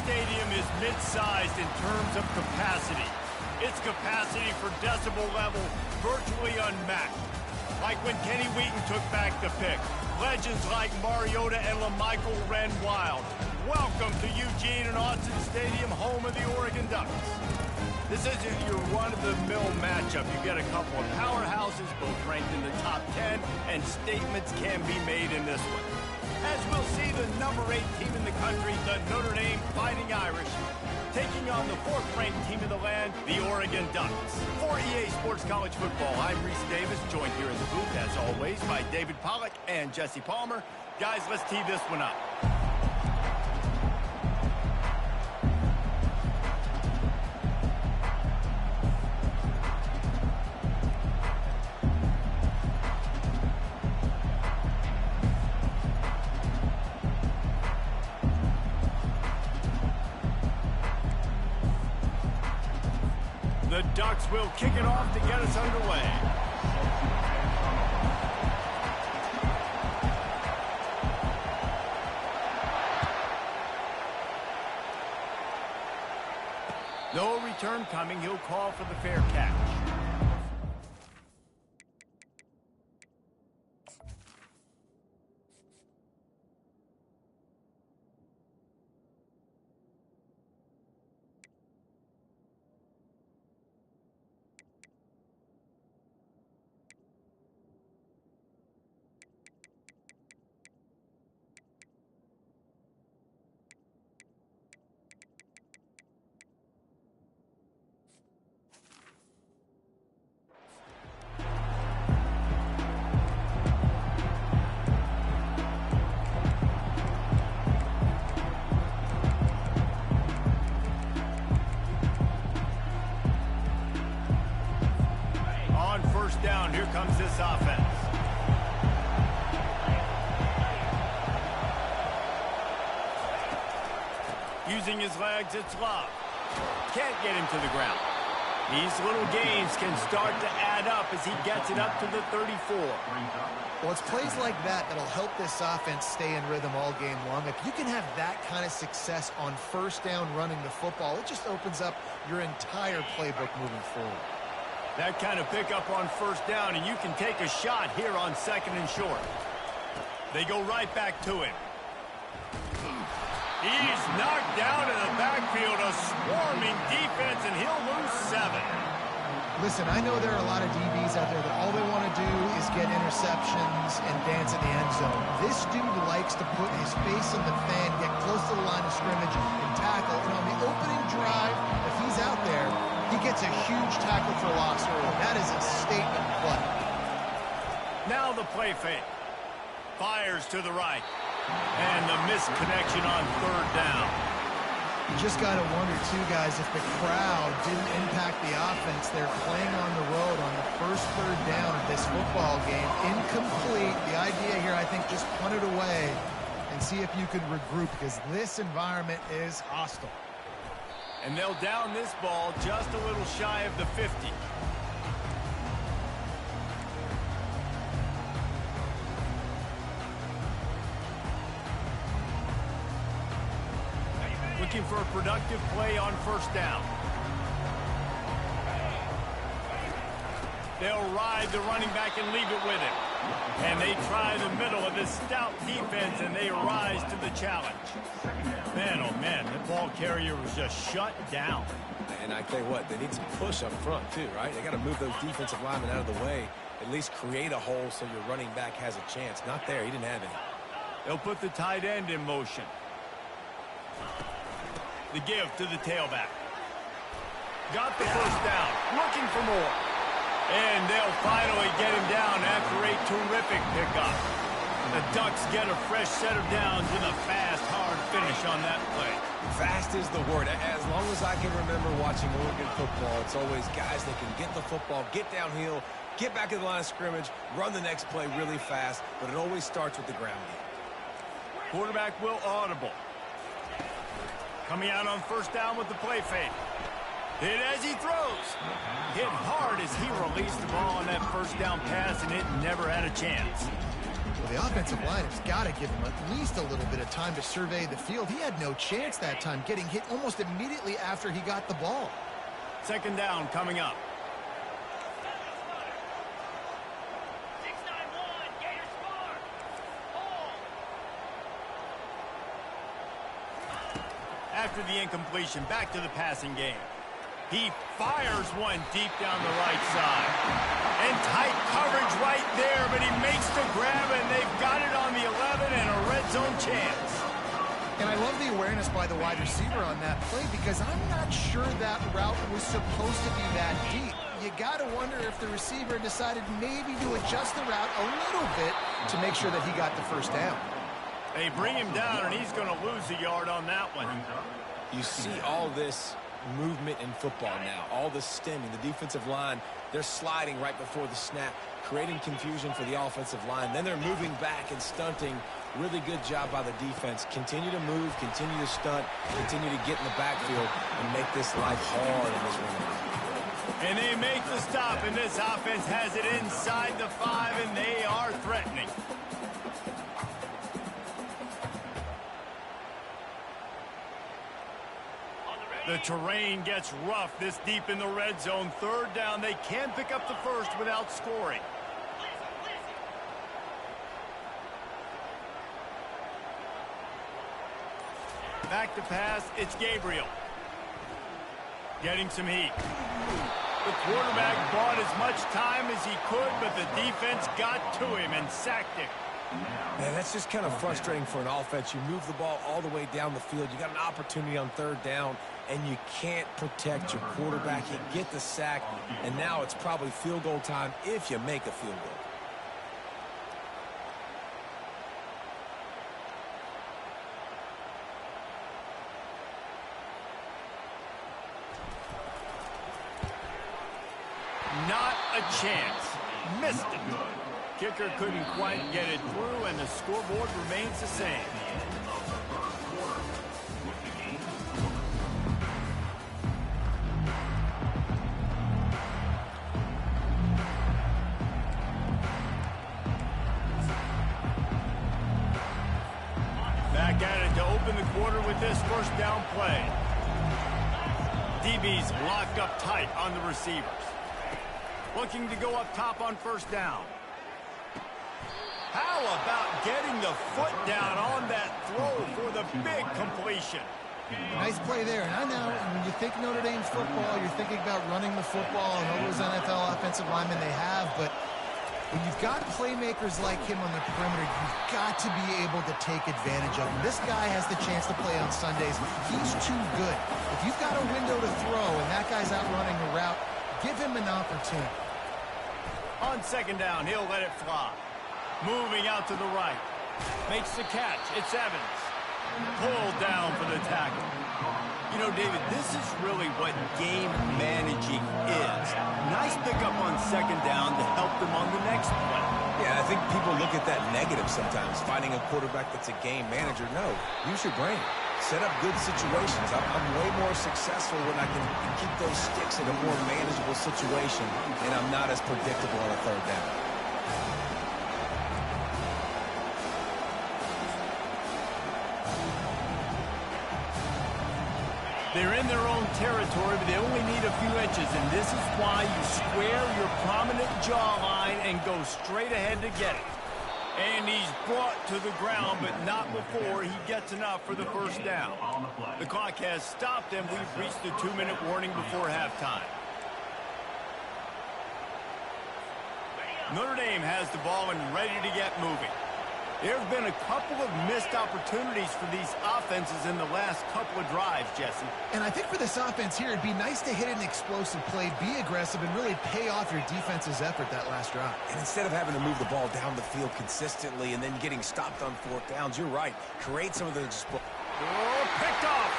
Speaker 1: stadium is mid-sized in terms of capacity. Its capacity for decibel level virtually unmatched. Like when Kenny Wheaton took back the pick. Legends like Mariota and LaMichael ran wild. Welcome to Eugene and Autzen Stadium, home of the Oregon Ducks. This isn't your run-of-the-mill matchup. You get a couple of powerhouses, both ranked in the top 10, and statements can be made in this one. As we'll see the number 8 team in the country, the Notre Dame Fighting Irish, taking on the 4th-ranked team in the land, the Oregon Ducks. For EA Sports College Football, I'm Reese Davis, joined here in the booth, as always, by David Pollack and Jesse Palmer. Guys, let's tee this one up. The Ducks will kick it off to get us underway. No return coming. He'll call for the fair catch. Down, here comes this offense. Using his legs, it's Love. Can't get him to the ground. These little gains can start to add up as he gets it up to the 34.
Speaker 3: Well, it's plays like that that'll help this offense stay in rhythm all game long. If you can have that kind of success on first down running the football, it just opens up your entire playbook moving forward.
Speaker 1: That kind of pickup on first down, and you can take a shot here on 2nd and short. They go right back to him. He's knocked down in the backfield, a swarming defense, and he'll lose 7.
Speaker 3: Listen, I know there are a lot of DBs out there that all they want to do is get interceptions and dance in the end zone. This dude likes to put his face in the fan, get close to the line of scrimmage, and tackle. And on the opening drive, if he's out there, he gets a huge tackle for loss early. That is a statement play.
Speaker 1: Now the play fake. Fires to the right. And the missed connection on 3rd down.
Speaker 3: You just got to wonder, too, guys, if the crowd didn't impact the offense. They're playing on the road on the first 3rd down of this football game. Incomplete. The idea here, I think, just punt it away and see if you could regroup, because this environment is hostile.
Speaker 1: And they'll down this ball just a little shy of the 50. Looking for a productive play on first down. They'll ride the running back and leave it with him. And they try the middle of this stout defense, and they rise to the challenge. Man, oh man, the ball carrier was just shut down.
Speaker 2: And I tell you what, they need some push up front too, right? They got to move those defensive linemen out of the way, at least create a hole so your running back has a chance. Not there, he didn't have any.
Speaker 1: They'll put the tight end in motion. The give to the tailback. Got the first down, looking for more. And they'll finally get him down after a terrific pickup. The Ducks get a fresh set of downs with a fast, hard finish on that play.
Speaker 2: Fast is the word. As long as I can remember watching Oregon football, it's always guys that can get the football, get downhill, get back in the line of scrimmage, run the next play really fast, but it always starts with the ground game.
Speaker 1: Quarterback will audible. Coming out on first down with the play fake. Hit as he throws. Hit hard as he released the ball on that first down pass, and it never had a chance.
Speaker 3: Well, the offensive line has got to give him at least a little bit of time to survey the field. He had no chance that time, getting hit almost immediately after he got the ball.
Speaker 1: Second down coming up.
Speaker 4: 6-9-1, Gators score. Hold.
Speaker 1: After the incompletion, back to the passing game. He fires one deep down the right side. And tight coverage right there, but he makes the grab, and they've got it on the 11 and a red zone chance.
Speaker 3: And I love the awareness by the wide receiver on that play because I'm not sure that route was supposed to be that deep. You got to wonder if the receiver decided maybe to adjust the route a little bit to make sure that he got the first down.
Speaker 1: They bring him down, and he's going to lose a yard on that one.
Speaker 2: You see all this movement in football now, all the stemming, the defensive line, they're sliding right before the snap, creating confusion for the offensive line. Then they're moving back and stunting. Really good job by the defense. Continue to move, continue to stunt, continue to get in the backfield and make this life hard in this run.
Speaker 1: And they make the stop, and this offense has it inside the 5, and they are threatening. The terrain gets rough this deep in the red zone. Third down, they can pick up the first without scoring. Back to pass, it's Gabriel. Getting some heat. The quarterback bought as much time as he could, but the defense got to him and sacked him.
Speaker 2: Man, that's just kind of frustrating for an offense. You move the ball all the way down the field. You got an opportunity on third down, and you can't protect your quarterback. You get the sack, and now it's probably field goal time if you make a field goal.
Speaker 1: Not a chance. Missed it. Kicker couldn't quite get it through, and the scoreboard remains the same. Back at it to open the quarter with this first down play. DB's locked up tight on the receivers. Looking to go up top on first down. How about getting the foot down on that throw for the big completion?
Speaker 3: Nice play there. And I know when you think Notre Dame football, you're thinking about running the football and all those NFL offensive linemen they have. But when you've got playmakers like him on the perimeter, you've got to be able to take advantage of him. This guy has the chance to play on Sundays. He's too good. If you've got a window to throw and that guy's out running a route, give him an opportunity.
Speaker 1: On second down, he'll let it fly. Moving out to the right. Makes the catch. It's Evans. Pulled down for the tackle. You know, David, this is really what game managing is. Nice pickup on second down to help them on the next play.
Speaker 2: Yeah, I think people look at that negative sometimes, finding a quarterback that's a game manager. No, use your brain. Set up good situations. I'm way more successful when I can keep those sticks in a more manageable situation, and I'm not as predictable on a third down.
Speaker 1: They're in their own territory, but they only need a few inches, and this is why you square your prominent jawline and go straight ahead to get it. And he's brought to the ground, but not before he gets enough for the first down. The clock has stopped, and we've reached the 2-minute warning before halftime. Notre Dame has the ball and ready to get moving. There have been a couple of missed opportunities for these offenses in the last couple of drives, Jesse.
Speaker 3: And I think for this offense here, it'd be nice to hit an explosive play, be aggressive, and really pay off your defense's effort that last drive.
Speaker 2: And instead of having to move the ball down the field consistently and then getting stopped on fourth downs, you're right. Create some of the...
Speaker 1: Picked off.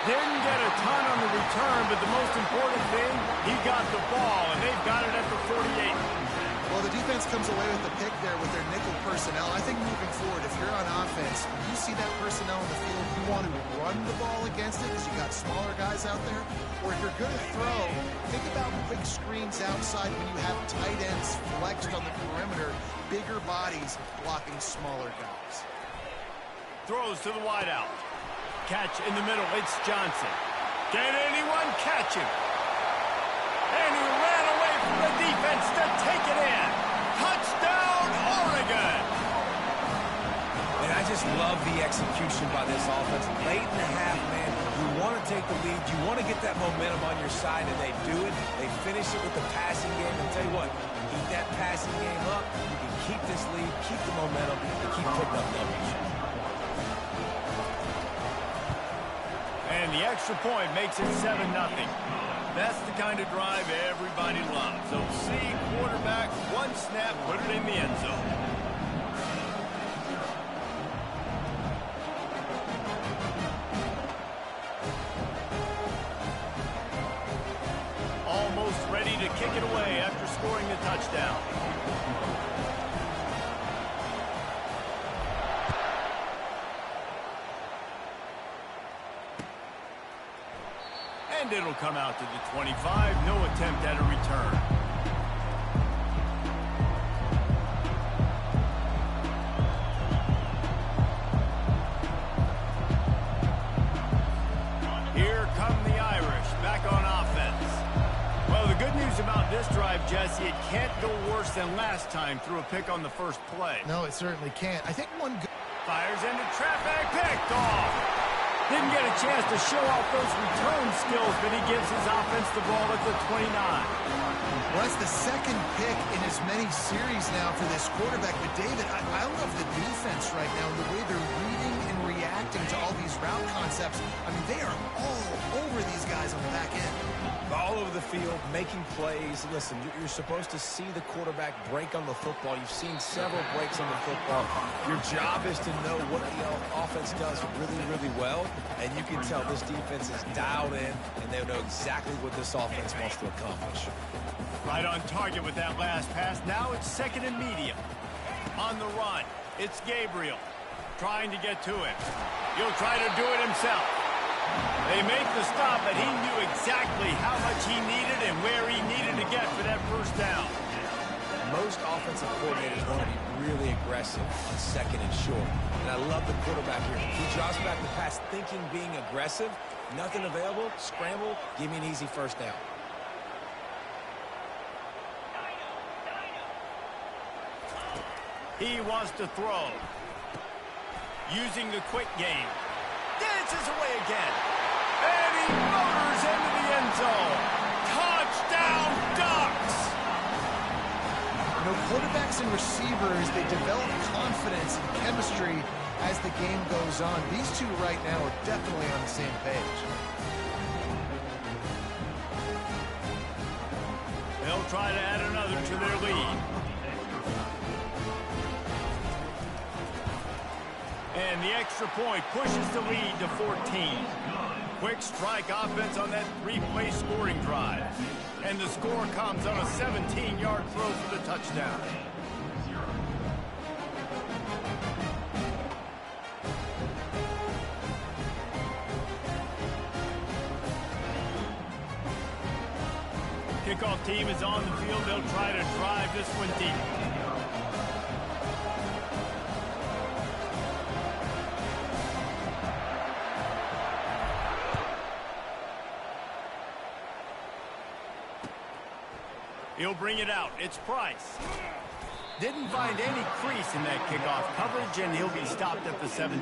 Speaker 1: Didn't get a ton on the return, but the most important thing, he got the ball, and they've got it at the 48.
Speaker 3: Well, the defense comes away with the pick there with their nickel personnel. I think moving forward, if you're on offense, you see that personnel in the field, you want to run the ball against it because you got smaller guys out there, or if you're going to throw, think about quick screens outside when you have tight ends flexed on the perimeter, bigger bodies blocking smaller guys.
Speaker 1: Throws to the wideout. Catch in the middle. It's Johnson. Can anyone catch him? And he ran away from the defense to take it in. Touchdown, Oregon!
Speaker 2: And I just love the execution by this offense. Late in the half, man, you want to take the lead. You want to get that momentum on your side, and they do it. They finish it with the passing game. And tell you what, keep that passing game up. You can keep this lead, keep the momentum, and keep putting up numbers.
Speaker 1: And the extra point makes it 7-0. That's the kind of drive everybody loves. So see quarterback, one snap, put it in the end zone. Almost ready to kick it away after scoring the touchdown. And it'll come out to the 25. No attempt at a return. Here come the Irish back on offense. Well, the good news about this drive, Jesse, it can't go worse than last time through a pick on the first play.
Speaker 3: No, it certainly can't. I think one good...
Speaker 1: Fires into traffic, picked off. Didn't get a chance to show off those return skills, but he gives his offense the ball at the 29.
Speaker 3: Well, that's the second pick in as many series now for this quarterback. But, David, I love the defense right now, the way they're reading and reacting to all these route concepts. I mean, they are all over these guys on the back end.
Speaker 2: All over the field, making plays. Listen, you're supposed to see the quarterback break on the football. You've seen several breaks on the football. Your job is to know what the offense does really, really well. And you can tell this defense is dialed in, and they know exactly what this offense wants to accomplish.
Speaker 1: Right on target with that last pass. Now it's second and medium. On the run, it's Gabriel trying to get to him. He'll try to do it himself. They make the stop, but he knew exactly how much he needed and where he needed to get for that first down.
Speaker 2: Most offensive coordinators want to be really aggressive on second and short. And I love the quarterback here. He drops back the pass thinking being aggressive. Nothing available. Scramble. Give me an easy first down.
Speaker 1: He wants to throw. Using the quick game. Dances away again. And he motors into the end zone. Touchdown, Ducks!
Speaker 3: You know, quarterbacks and receivers, they develop confidence and chemistry as the game goes on. These two right now are definitely on the same page.
Speaker 1: They'll try to add another to their lead. And the extra point pushes the lead to 14. Quick strike offense on that three-play scoring drive. And the score comes on a 17-yard throw for the touchdown. Kickoff team is on the field. They'll try to drive this one deep. He'll bring it out. It's Price. Didn't find any crease in that kickoff coverage, and he'll be stopped at the 17.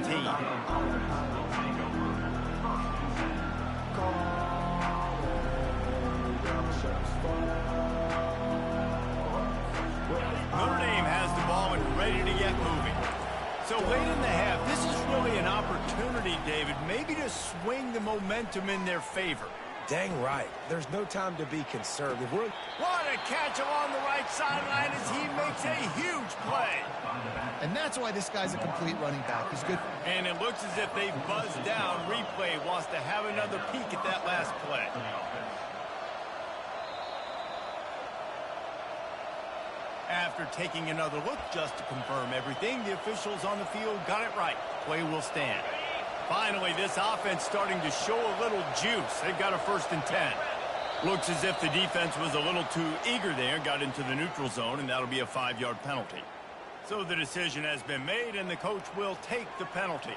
Speaker 1: Notre Dame has the ball and ready to get moving. So late in the half, this is really an opportunity, David, maybe to swing the momentum in their favor.
Speaker 2: Dang right. There's no time to be conservative.
Speaker 1: What a catch along the right sideline as he makes a huge play.
Speaker 3: And that's why this guy's a complete running back. He's good.
Speaker 1: And it looks as if they've buzzed down. Replay wants to have another peek at that last play. After taking another look just to confirm everything, the officials on the field got it right. Play will stand. Finally, this offense starting to show a little juice. They've got a 1st and 10. Looks as if the defense was a little too eager there, got into the neutral zone, and that'll be a 5-yard penalty. So the decision has been made, and the coach will take the penalty.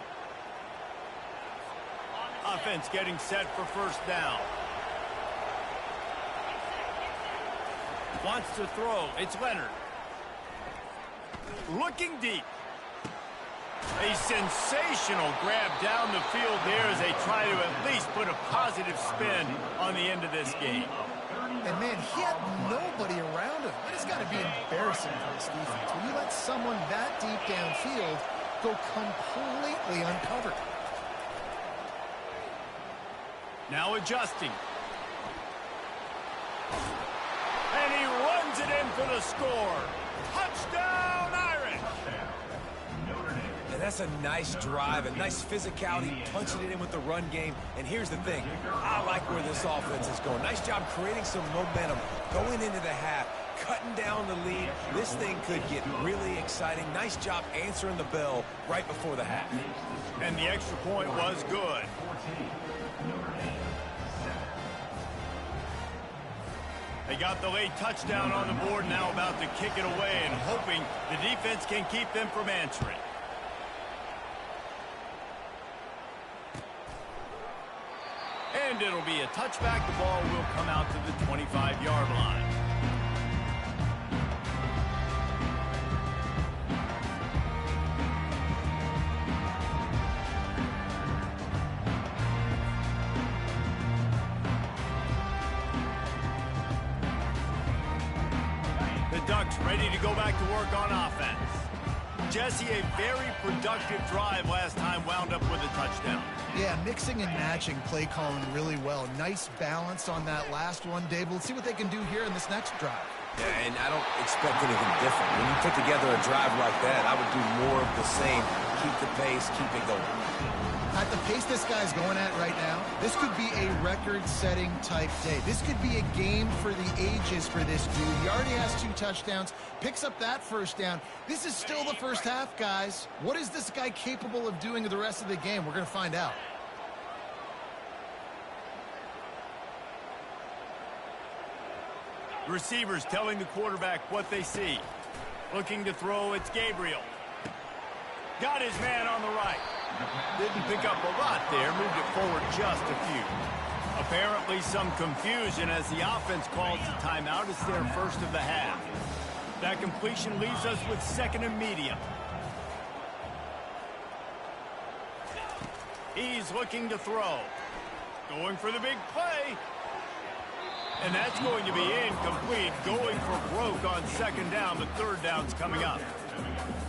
Speaker 1: Offense getting set for 1st down. Wants to throw. It's Leonard. Looking deep. A sensational grab down the field there as they try to at least put a positive spin on the end of this game.
Speaker 3: And, man, he had nobody around him. That has got to be embarrassing for this defense. When you let someone that deep downfield go completely uncovered.
Speaker 1: Now adjusting. And he runs it in for the score. Touchdown, Irish!
Speaker 2: And that's a nice drive, a nice physicality, punching it in with the run game. And here's the thing, I like where this offense is going. Nice job creating some momentum, going into the half, cutting down the lead. This thing could get really exciting. Nice job answering the bell right before the half.
Speaker 1: And the extra point was good. They got the late touchdown on the board, now about to kick it away and hoping the defense can keep them from answering. And it'll be a touchback. The ball will come out to the 25-yard line. The Ducks ready to go back to work on offense. Jesse, a very productive drive last time, wound up with a touchdown.
Speaker 3: Yeah, mixing and matching play calling really well. Nice balance on that last one, Dave. Let's see what they can do here in this next drive.
Speaker 2: Yeah, and I don't expect anything different. When you put together a drive like that, I would do more of the same. Keep the pace, keep it going.
Speaker 3: At the pace this guy's going at right now, this could be a record-setting type day. This could be a game for the ages for this dude. He already has 2 touchdowns, picks up that 1st down. This is still the 1st half, guys. What is this guy capable of doing the rest of the game? We're going to find out.
Speaker 1: Receivers telling the quarterback what they see. Looking to throw, it's Gabriel. Got his man on the right. Didn't pick up a lot there, moved it forward just a few. Apparently some confusion as the offense calls the timeout. It's their 1st of the half. That completion leaves us with 2nd and medium. He's looking to throw. Going for the big play. And that's going to be incomplete. Going for broke on 2nd down, but 3rd down's coming up.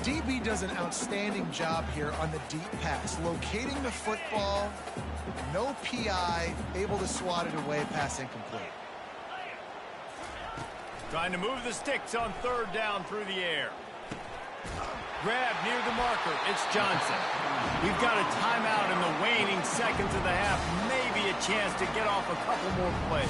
Speaker 3: DB does an outstanding job here on the deep pass, locating the football, no PI, able to swat it away, pass incomplete.
Speaker 1: Trying to move the sticks on 3rd down through the air. Grab near the marker, it's Johnson. We've got a timeout in the waning seconds of the half, maybe a chance to get off a couple more plays.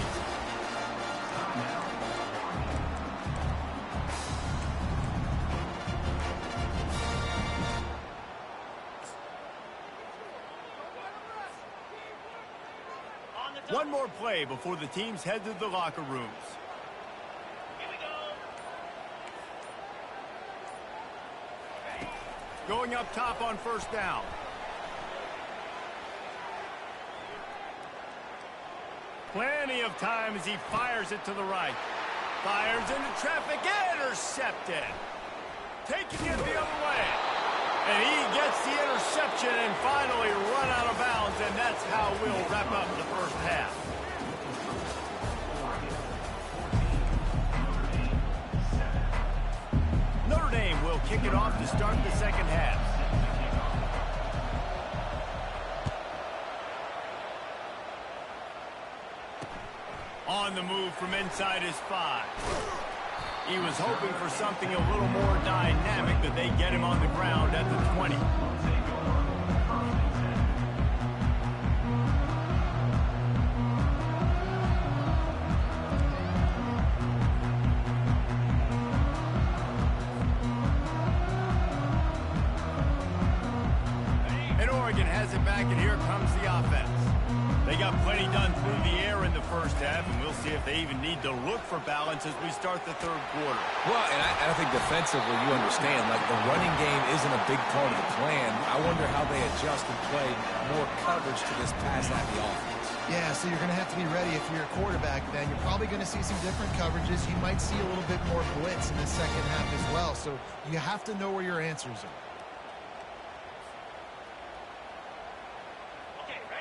Speaker 1: One more play before the teams head to the locker rooms.
Speaker 4: Here we go.
Speaker 1: Going up top on 1st down. Plenty of time as he fires it to the right. Fires into traffic, intercepted. Taking it the other way. And he gets the interception and finally run out of bounds, and that's how we'll wrap up the 1st half. Notre Dame will kick it off to start the 2nd half. On the move from inside his 5. He was hoping for something a little more dynamic, but they get him on the ground at the 20. And Oregon has it back, and here comes the offense. They got plenty done through the air in the first half, and we'll see if they even need to look for balance as we start the third quarter.
Speaker 2: Well, and I think defensively, you understand, like the running game isn't a big part of the plan. I wonder how they adjust and play more coverage to this pass-happy offense.
Speaker 3: Yeah, so you're going to have to be ready if you're a quarterback then. You're probably going to see some different coverages. You might see a little bit more blitz in the second half as well, so you have to know where your answers are.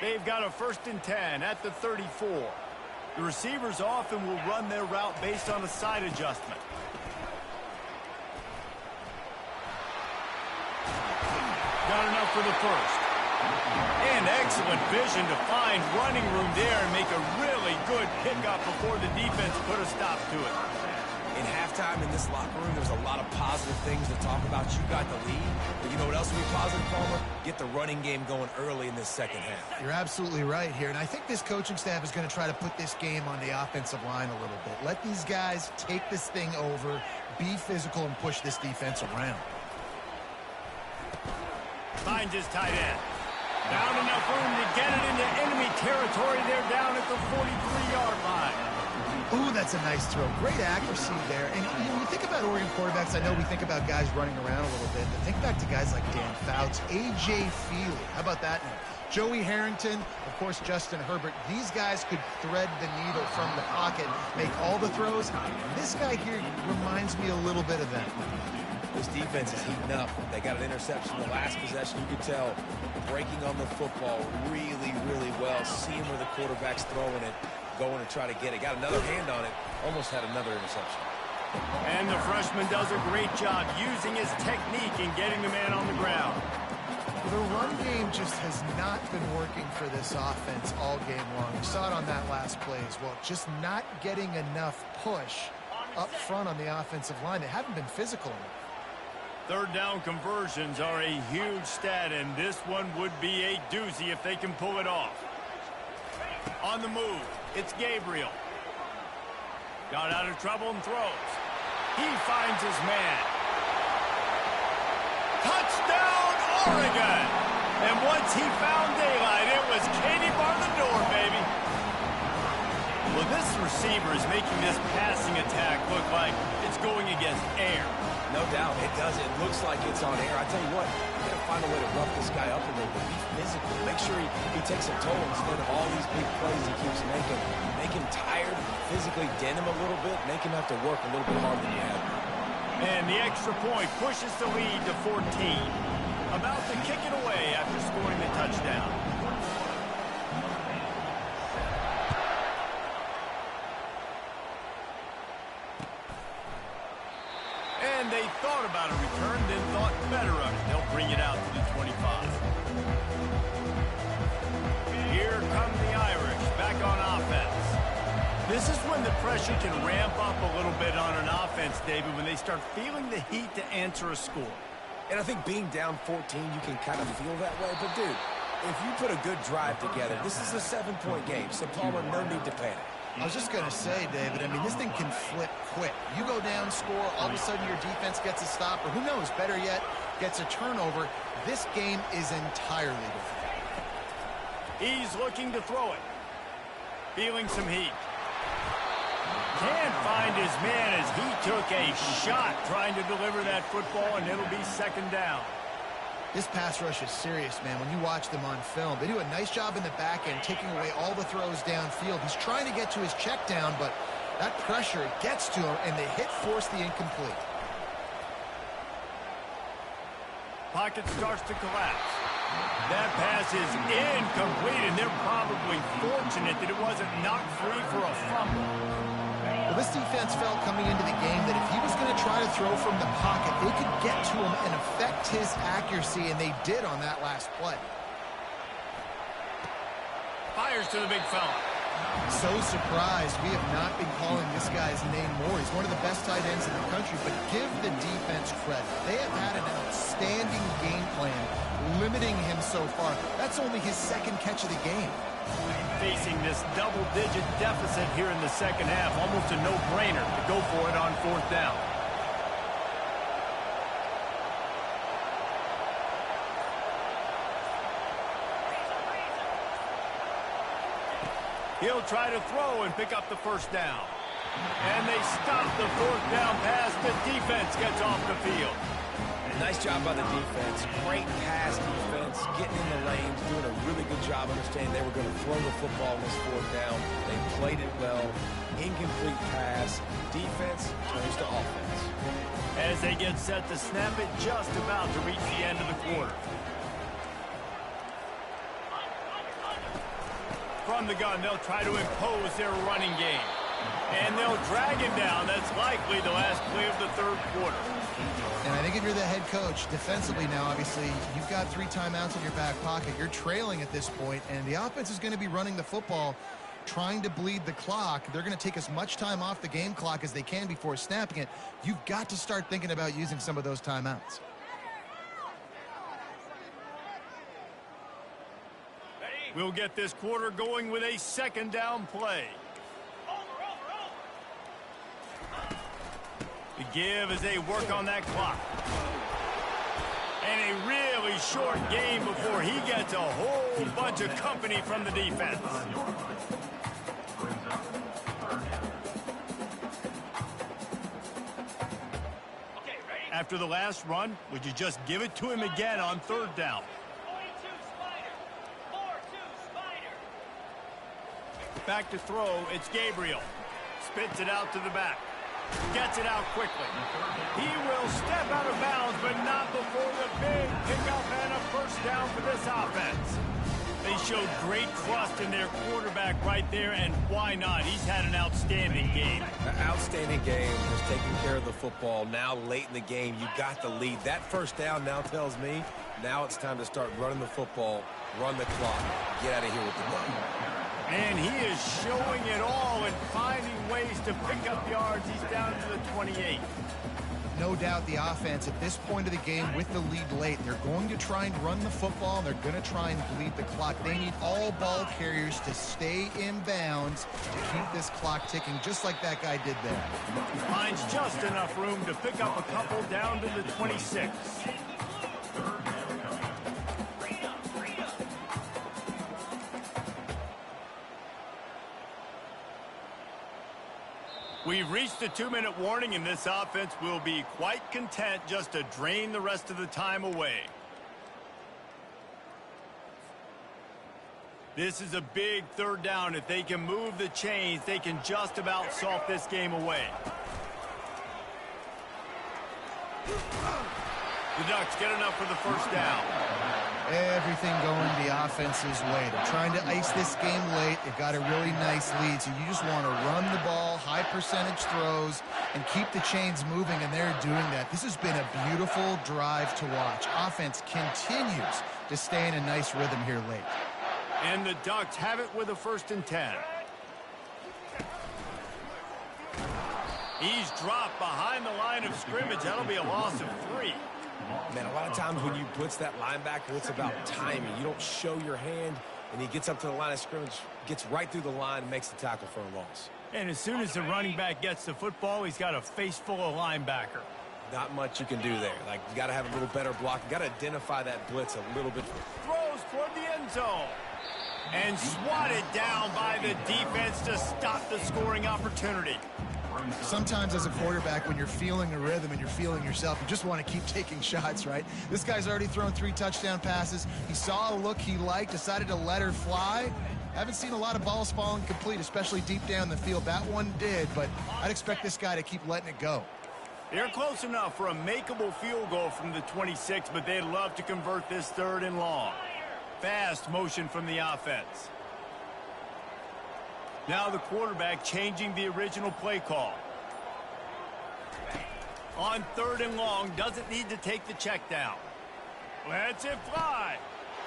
Speaker 1: They've got a 1st and 10 at the 34. The receivers often will run their route based on a side adjustment. Got enough for the first. And excellent vision to find running room there and make a really good pickup before the defense put a stop to it.
Speaker 2: In halftime in this locker room, there's a lot of positive things to talk about. You got the lead, but you know what else will be positive, Palmer? Get the running game going early in this second half.
Speaker 3: You're absolutely right here, and I think this coaching staff is going to try to put this game on the offensive line a little bit. Let these guys take this thing over, be physical, and push this defense around.
Speaker 1: Finds his tight end. Found enough room to get it into enemy territory. They're down at the 43-yard line.
Speaker 3: Ooh, that's a nice throw. Great accuracy there. And when you think about Oregon quarterbacks, I know we think about guys running around a little bit, but think back to guys like Dan Fouts, A.J. Feely. How about that name? Joey Harrington, of course, Justin Herbert. These guys could thread the needle from the pocket, make all the throws. This guy here reminds me a little bit of them.
Speaker 2: This defense is heating up. They got an interception the last possession. You could tell breaking on the football really, really well, seeing where the quarterback's throwing it, going to try to get it. Got another hand on it. Almost had another interception.
Speaker 1: And the freshman does a great job using his technique and getting the man on the ground.
Speaker 3: The run game just has not been working for this offense all game long. We saw it on that last play as well. Just not getting enough push up front on the offensive line. They haven't been physical enough.
Speaker 1: Third down conversions are a huge stat, and this one would be a doozy if they can pull it off. On the move, it's Gabriel. Got out of trouble and throws. He finds his man. Touchdown, Oregon! And once he found daylight, it was Katie bar the door, baby. Well, this receiver is making this passing attack look like it's going against air.
Speaker 2: No doubt, it does. It looks like it's on air. I tell you what, you got to find a way to rough this guy up a little bit. Be physical. Make sure he takes a toll instead of all these big plays he keeps making. Make him tired, physically dent him a little bit, make him have to work a little bit harder than you have.
Speaker 1: And the extra point pushes the lead to 14. About to kick it away after scoring the touchdown. And they thought about a return, then thought better of it. They'll bring it out to the 25. Here come the Irish, back on offense. This is when the pressure can ramp up a little bit on an offense, David, when they start feeling the heat to answer a score.
Speaker 2: And I think being down 14, you can kind of feel that way. But, dude, if you put a good drive together, this is a 7-point game, so Palmer, no need to panic.
Speaker 3: I was just going to say, David, I mean, this thing can flip quick. You go down, score, all of a sudden your defense gets a stop, or who knows, better yet, gets a turnover. This game is entirely different.
Speaker 1: He's looking to throw it. Feeling some heat. Can't find his man as he took a shot trying to deliver that football, and it'll be second down.
Speaker 3: This pass rush is serious, man. When you watch them on film, they do a nice job in the back end, taking away all the throws downfield. He's trying to get to his check down, but that pressure gets to him, and they force the incomplete.
Speaker 1: Pocket starts to collapse. That pass is incomplete, and they're probably fortunate that it wasn't knocked free for a fumble.
Speaker 3: Well, this defense felt coming into the game that if he was going to try to throw from the pocket, they could get to him and affect his accuracy, and they did on that last play.
Speaker 1: Fires to the big fella.
Speaker 3: So surprised we have not been calling this guy's name more. He's one of the best tight ends in the country, but give the defense credit. They have had an outstanding game plan limiting him so far. That's only his second catch of the game.
Speaker 1: Facing this double-digit deficit here in the second half, almost a no-brainer to go for it on fourth down. He'll try to throw and pick up the first down. And they stop the fourth down pass. The defense gets off the field.
Speaker 2: Nice job by the defense. Great pass defense, getting in the lanes, doing a really good job understanding they were going to throw the football in this fourth down. They played it well. Incomplete pass. Defense turns to offense.
Speaker 1: As they get set to snap it, just about to reach the end of the quarter. From the gun, they'll try to impose their running game. And they'll drag him down. That's likely the last play of the third quarter.
Speaker 3: And I think if you're the head coach, defensively now, obviously, you've got 3 timeouts in your back pocket. You're trailing at this point, and the offense is going to be running the football, trying to bleed the clock. They're going to take as much time off the game clock as they can before snapping it. You've got to start thinking about using some of those timeouts.
Speaker 1: We'll get this quarter going with a second down play. The give as they work on that clock. And a really short game before he gets a whole bunch of company from the defense. After the last run, would you just give it to him again on third down? Back to throw, it's Gabriel. Spits it out to the back. Gets it out quickly. He will step out of bounds, but not before the big pickup and a first down for this offense. They showed great trust in their quarterback right there, and why not? He's had an outstanding game.
Speaker 2: An outstanding game, just taking care of the football. Now late in the game, you got the lead. That first down now tells me now it's time to start running the football, run the clock, get out of here with the ball.
Speaker 1: And he is showing it all and finding ways to pick up yards. He's down to the 28.
Speaker 3: No doubt the offense at this point of the game with the lead late, they're going to try and run the football, and they're going to try and bleed the clock. They need all ball carriers to stay in bounds to keep this clock ticking, just like that guy did there.
Speaker 1: Finds just enough room to pick up a couple down to the 26. We've reached the 2-minute warning, and this offense will be quite content just to drain the rest of the time away. This is a big third down. If they can move the chains, they can just about solve this game away. The Ducks get enough for the first down.
Speaker 3: Everything going the offense's way. They're trying to ice this game late. They've got a really nice lead, so you just want to run the ball, high percentage throws, and keep the chains moving, and they're doing that. This has been a beautiful drive to watch. Offense continues to stay in a nice rhythm here late.
Speaker 1: And the Ducks have it with a 1st and 10. He's dropped behind the line of scrimmage. That'll be a loss of 3.
Speaker 2: Man, a lot of times when you blitz that linebacker, it's about timing. You don't show your hand, and he gets up to the line of scrimmage, gets right through the line, and makes the tackle for a loss.
Speaker 1: And as soon as the running back gets the football, he's got a face full of linebacker.
Speaker 2: Not much you can do there. Like, you got to have a little better block. You got to identify that blitz a little bit.
Speaker 1: Throws toward the end zone. And swatted down by the defense to stop the scoring opportunity.
Speaker 3: Sometimes as a quarterback, when you're feeling a rhythm and you're feeling yourself, you just want to keep taking shots, right? This guy's already thrown 3 touchdown passes. He saw a look he liked, decided to let her fly. I haven't seen a lot of balls falling complete, especially deep down the field. That one did, but I'd expect this guy to keep letting it go.
Speaker 1: They're close enough for a makeable field goal from the 26, but they'd love to convert this 3rd and long. Fast motion from the offense. Now the quarterback changing the original play call. On 3rd and long, doesn't need to take the check down. Lets it fly.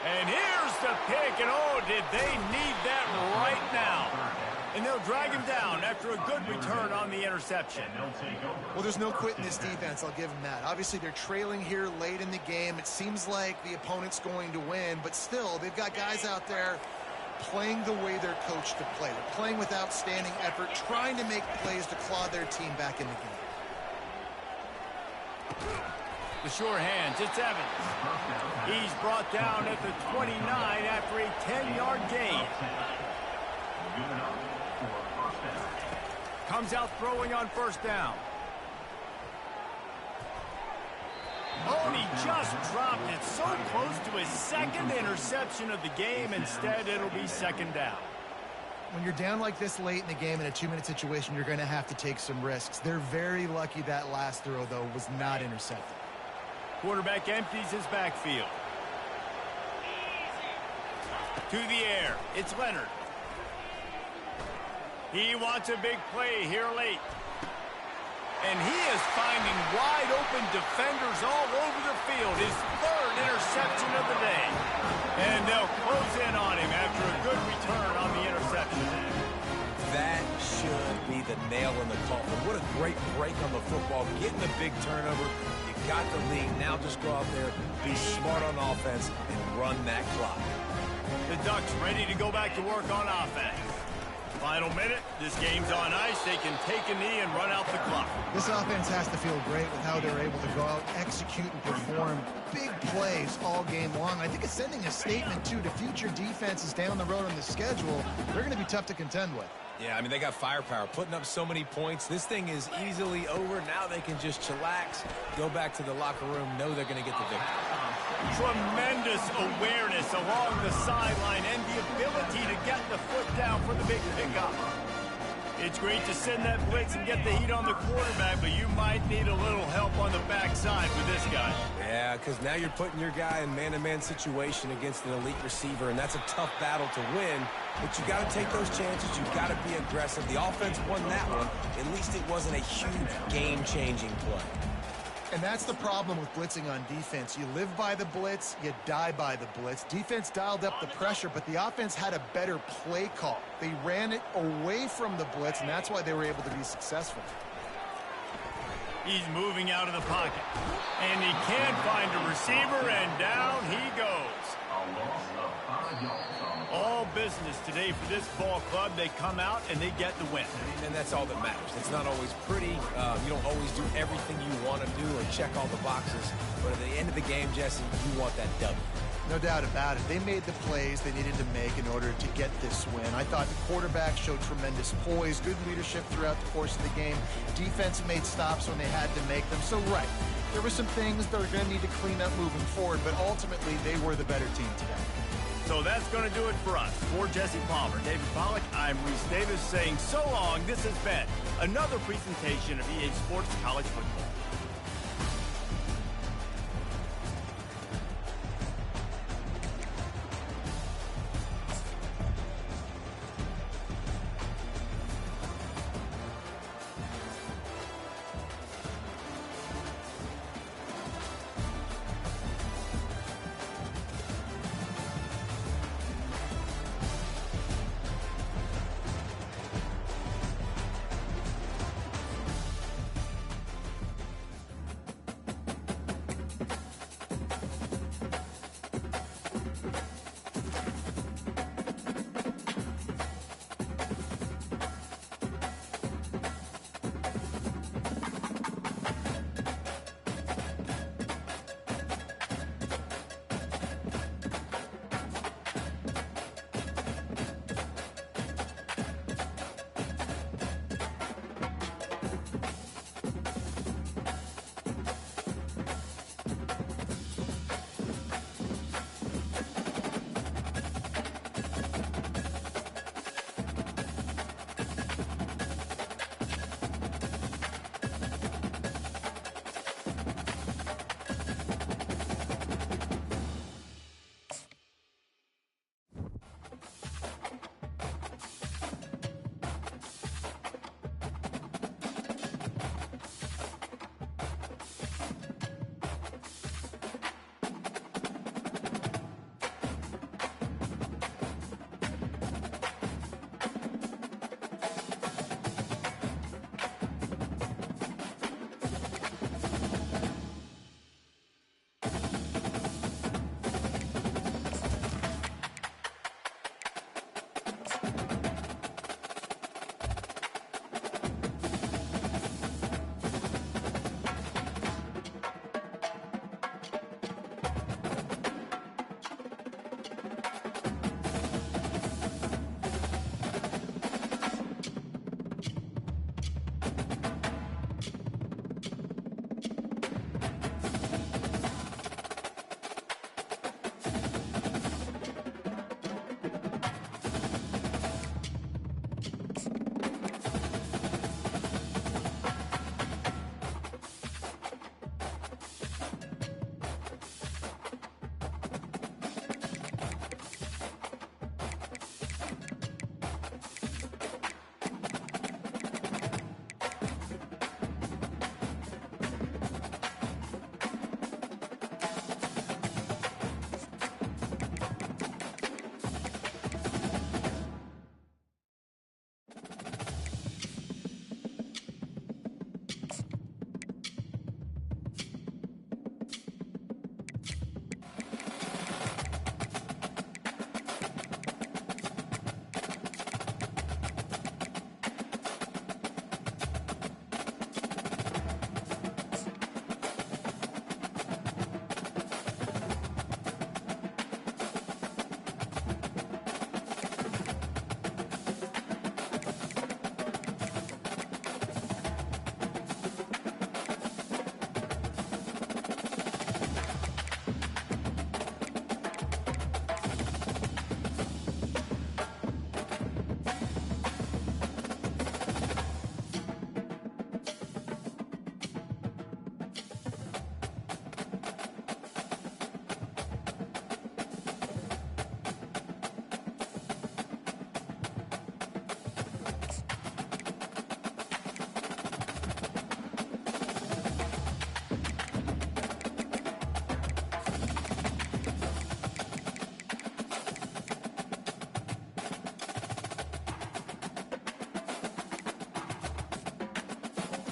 Speaker 1: And here's the pick, and oh, did they need that right now. And they'll drag him down after a good return on the interception.
Speaker 3: Well, there's no quit in this defense, I'll give them that. Obviously, they're trailing here late in the game. It seems like the opponent's going to win, but still, they've got guys out there playing the way they're coached to play. They're playing with outstanding effort, trying to make plays to claw their team back in the game.
Speaker 1: The sure hands, it's Evans. He's brought down at the 29 after a 10-yard gain.
Speaker 5: Good enough for first down.
Speaker 1: Comes out throwing on first down. Oh, and he just dropped it so close to his second interception of the game. Instead, it'll be second down.
Speaker 3: When you're down like this late in the game in a 2-minute situation, you're going to have to take some risks. They're very lucky that last throw, though, was not intercepted.
Speaker 1: Quarterback empties his backfield. To the air. It's Leonard. He wants a big play here late. And he is finding wide open defenders all over the field. His third interception of the day. And they'll close in on him after a good return on the interception.
Speaker 2: That should be the nail in the coffin. What a great break on the football. Getting the big turnover. You got the lead. Now just go out there, be smart on offense, and run that clock.
Speaker 1: The Ducks ready to go back to work on offense. Final minute. This game's on ice. They can take a knee and run out the clock.
Speaker 3: This offense has to feel great with how they're able to go out, execute, and perform big plays all game long. I think it's sending a statement, too, to future defenses down the road on the schedule. They're going to be tough to contend with.
Speaker 2: Yeah, I mean, they got firepower, putting up so many points. This thing is easily over. Now they can just chillax, go back to the locker room, know they're going to get the victory.
Speaker 1: Tremendous awareness along the sideline and the ability to get the foot down for the big pickup. It's great to send that blitz and get the heat on the quarterback, but you might need a little help on the backside with this guy.
Speaker 2: Yeah, because now you're putting your guy in man-to-man situation against an elite receiver, and that's a tough battle to win. But you got to take those chances. You got to be aggressive. The offense won that one. At least it wasn't a huge game-changing play.
Speaker 3: And that's the problem with blitzing on defense. You live by the blitz, you die by the blitz. Defense dialed up the pressure, but the offense had a better play call. They ran it away from the blitz, and that's why they were able to be successful.
Speaker 1: He's moving out of the pocket. And he can't find a receiver, and down he goes.
Speaker 5: A loss of 5 yards on the play.
Speaker 1: All business today for this ball club. They come out and they get the win.
Speaker 2: And that's all that matters. It's not always pretty. You don't always do everything you want to do or check all the boxes. But at the end of the game, Jesse, you want that W.
Speaker 3: No doubt about it. They made the plays they needed to make in order to get this win. I thought the quarterback showed tremendous poise, good leadership throughout the course of the game. Defense made stops when they had to make them. So, right, there were some things they're going to need to clean up moving forward, but ultimately they were the better team today.
Speaker 1: So that's going to do it for us. For Jesse Palmer, David Pollack, I'm Reese Davis saying so long. This has been another presentation of EA Sports College Football.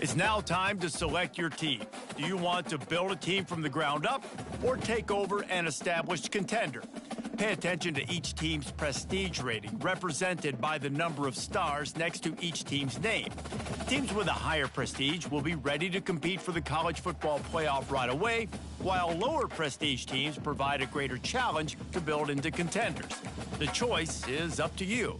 Speaker 1: It's now time to select your team. Do you want to build a team from the ground up or take over an established contender? Pay attention to each team's prestige rating, represented by the number of stars next to each team's name. Teams with a higher prestige will be ready to compete for the college football playoff right away, while lower prestige teams provide a greater challenge to build into contenders. The choice is up to you.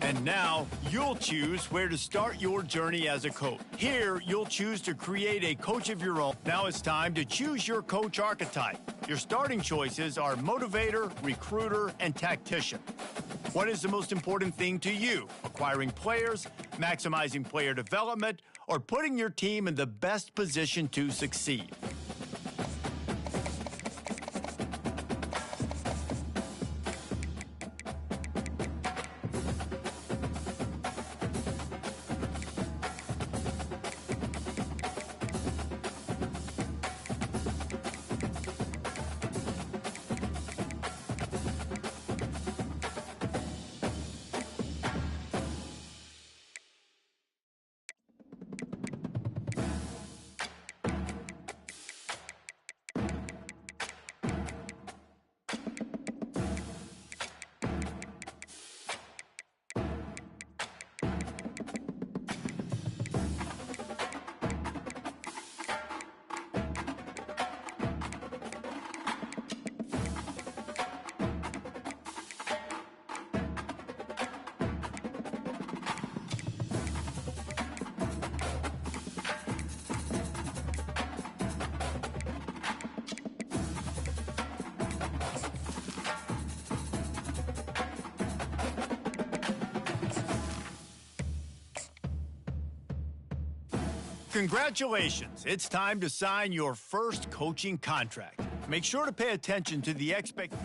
Speaker 1: And now, you'll choose where to start your journey as a coach. Here, you'll choose to create a coach of your own. Now it's time to choose your coach archetype. Your starting choices are motivator, recruiter, and tactician. What is the most important thing to you? Acquiring players, maximizing player development, or putting your team in the best position to succeed? Congratulations, it's time to sign your first coaching contract. Make sure to pay attention to the expectations.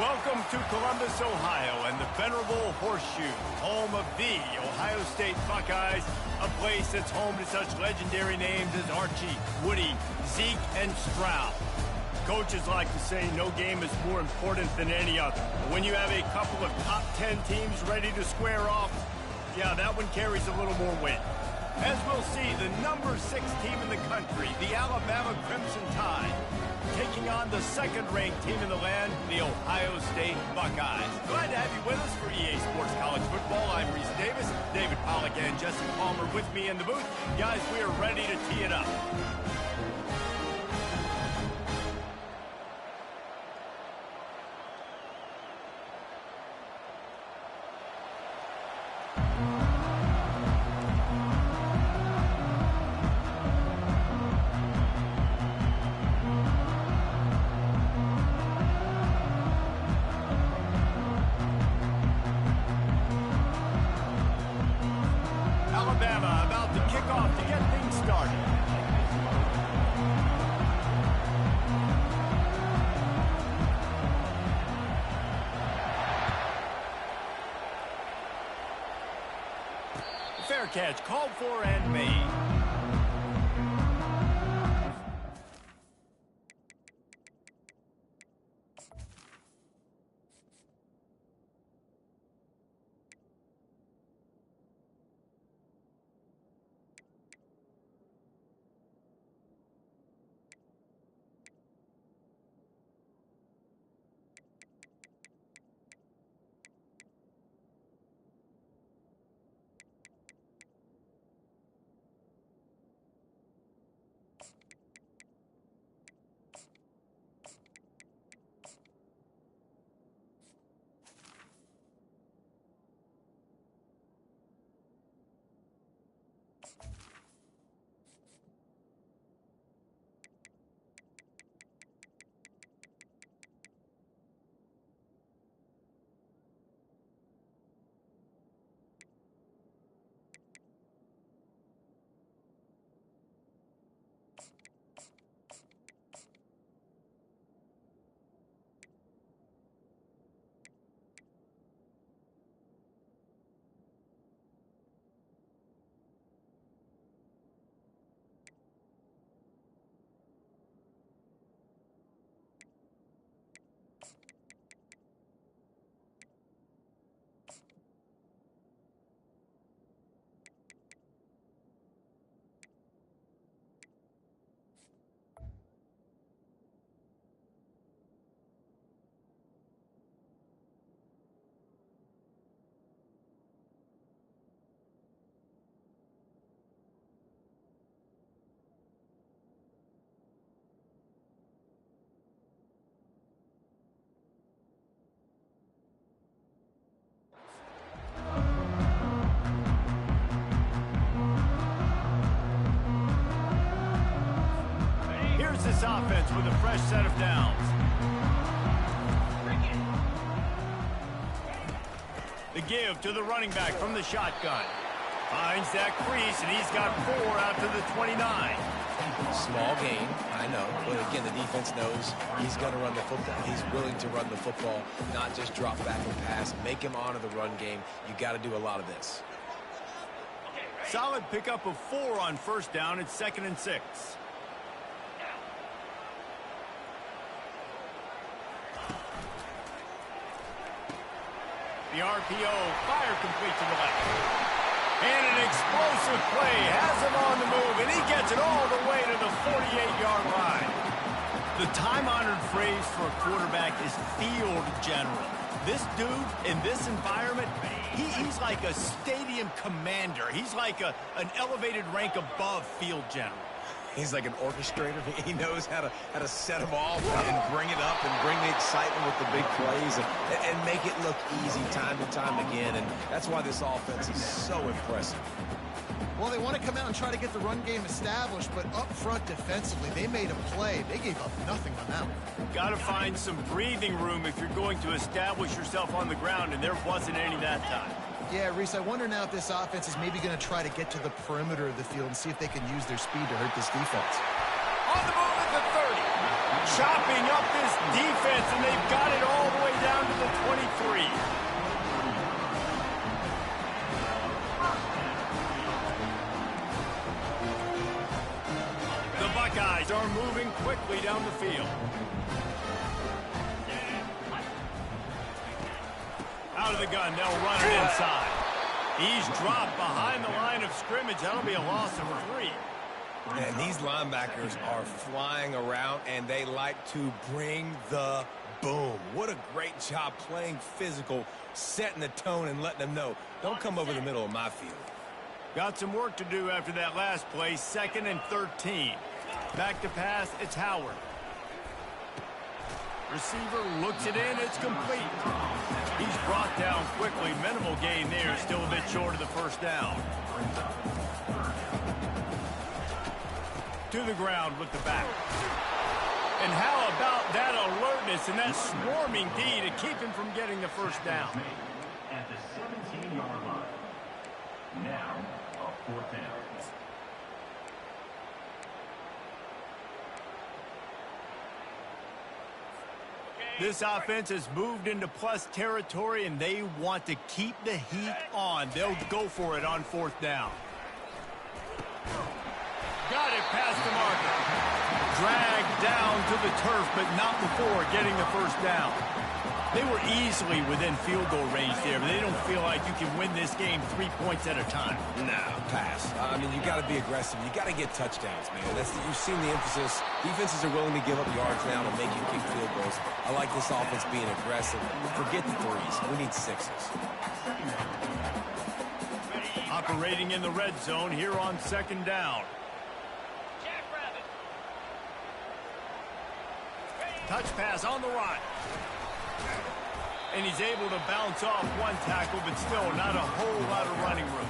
Speaker 1: Welcome to Columbus, Ohio, and the venerable Horseshoe, home of the Ohio State Buckeyes, a place that's home to such legendary names as Archie, Woody, Zeke, and Stroud. Coaches like to say no game is more important than any other. But when you have a couple of top 10 teams ready to square off, yeah, that one carries a little more weight. As we'll see, the number 6 team in the country, the Alabama Crimson Tide, taking on the second-ranked team in the land, the Ohio State Buckeyes. Glad to have you with us for EA Sports College Football. I'm Reese Davis, David Pollack, and Jesse Palmer with me in the booth. Guys, we are ready to tee it up. Alabama about to kick off to get things started. Fair catch called for and made. This offense with a fresh set of downs. The give to the running back from the shotgun. Finds that crease, and he's got 4 out to the 29.
Speaker 2: Small gain, I know, but again, the defense knows he's going to run the football. He's willing to run the football, not just drop back and pass. Make him honor the run game. You got to do a lot of this.
Speaker 1: Solid pickup of 4 on first down. It's 2nd and 6. The RPO, fire complete to the left. And an explosive play has him on the move, and he gets it all the way to the 48-yard line. The time-honored phrase for a quarterback is field general. This dude, in this environment, he's like a stadium commander. He's like an elevated rank above field general.
Speaker 2: He's like an orchestrator. He knows how to set them off and bring it up and bring the excitement with the big plays and make it look easy time and time again. And that's why this offense is so impressive.
Speaker 3: Well, they want to come out and try to get the run game established, but up front defensively, they made a play. They gave up nothing on that one.
Speaker 1: Got to find some breathing room if you're going to establish yourself on the ground, and there wasn't any that time.
Speaker 3: Yeah, Reese, I wonder now if this offense is maybe going to try to get to the perimeter of the field and see if they can use their speed to hurt this defense.
Speaker 1: On the move at the 30. chopping up this defense, and they've got it all the way down to the 23. The Buckeyes are moving quickly down the field. Out of the gun, they'll run it inside. He's dropped behind the line of scrimmage. That'll be a loss of 3.
Speaker 2: And these linebackers are flying around, and they like to bring the boom. What a great job playing physical, setting the tone and letting them know, don't come over the middle of my field.
Speaker 1: Got some work to do after that last play, 2nd and 13. Back to pass, it's Howard. Receiver looks it in, it's complete. He's brought down quickly. Minimal gain there, still a bit short of the first down. To the ground with the back. And how about that alertness and that swarming D to keep him from getting the first down?
Speaker 5: At the 17-yard line. Now, a 4th down.
Speaker 1: This offense has moved into plus territory, and they want to keep the heat on. They'll go for it on 4th down. Got it past the marker. Dragged down to the turf, but not before getting the first down. They were easily within field goal range there, but they don't feel like you can win this game 3 points at a time.
Speaker 2: No, pass. I mean, you got to be aggressive. You got to get touchdowns, man. You've seen the emphasis. Defenses are willing to give up yards now to make you kick field goals. I like this offense being aggressive. Forget the 3s. We need 6s.
Speaker 1: Operating in the red zone here on 2nd down. Touch pass on the run. And he's able to bounce off one tackle, but still not a whole lot of running room.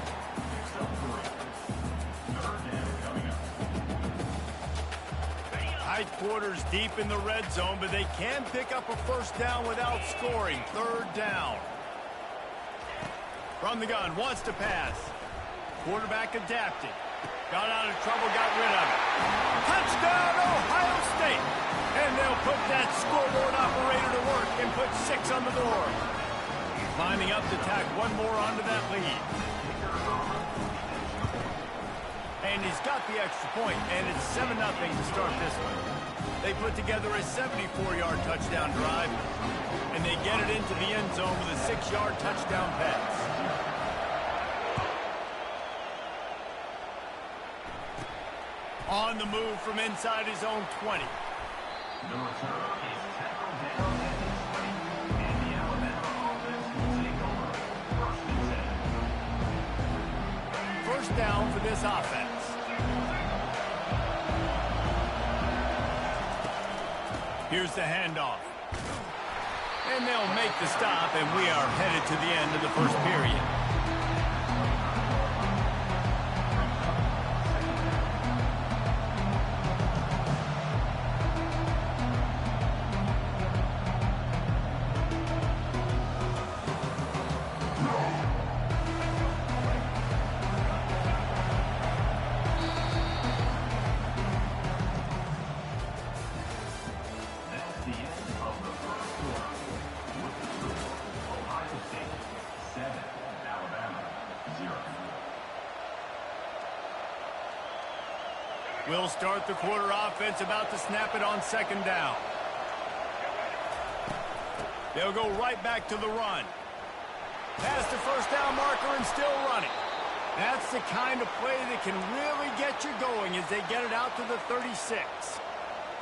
Speaker 1: Tight quarters deep in the red zone, but they can pick up a first down without scoring. 3rd down. From the gun, wants to pass. Quarterback adapted. Got out of trouble, got rid of it. Touchdown, Ohio State! And they'll put that scoreboard operator to work and put 6 on the door. Lining up to tack one more onto that lead. And he's got the extra point, and it's 7-0 to start this one. They put together a 74-yard touchdown drive, and they get it into the end zone with a 6-yard touchdown pass. On the move from inside his own 20.
Speaker 5: The return is tackled down at the 20, and the Alabama offense will take over 1st and 10.
Speaker 1: First down for this offense. Here's the handoff. And they'll make the stop, and we are headed to the end of the first period. We'll start the quarter offense, about to snap it on 2nd down. They'll go right back to the run. Past the first down marker and still running. That's the kind of play that can really get you going as they get it out to the 36.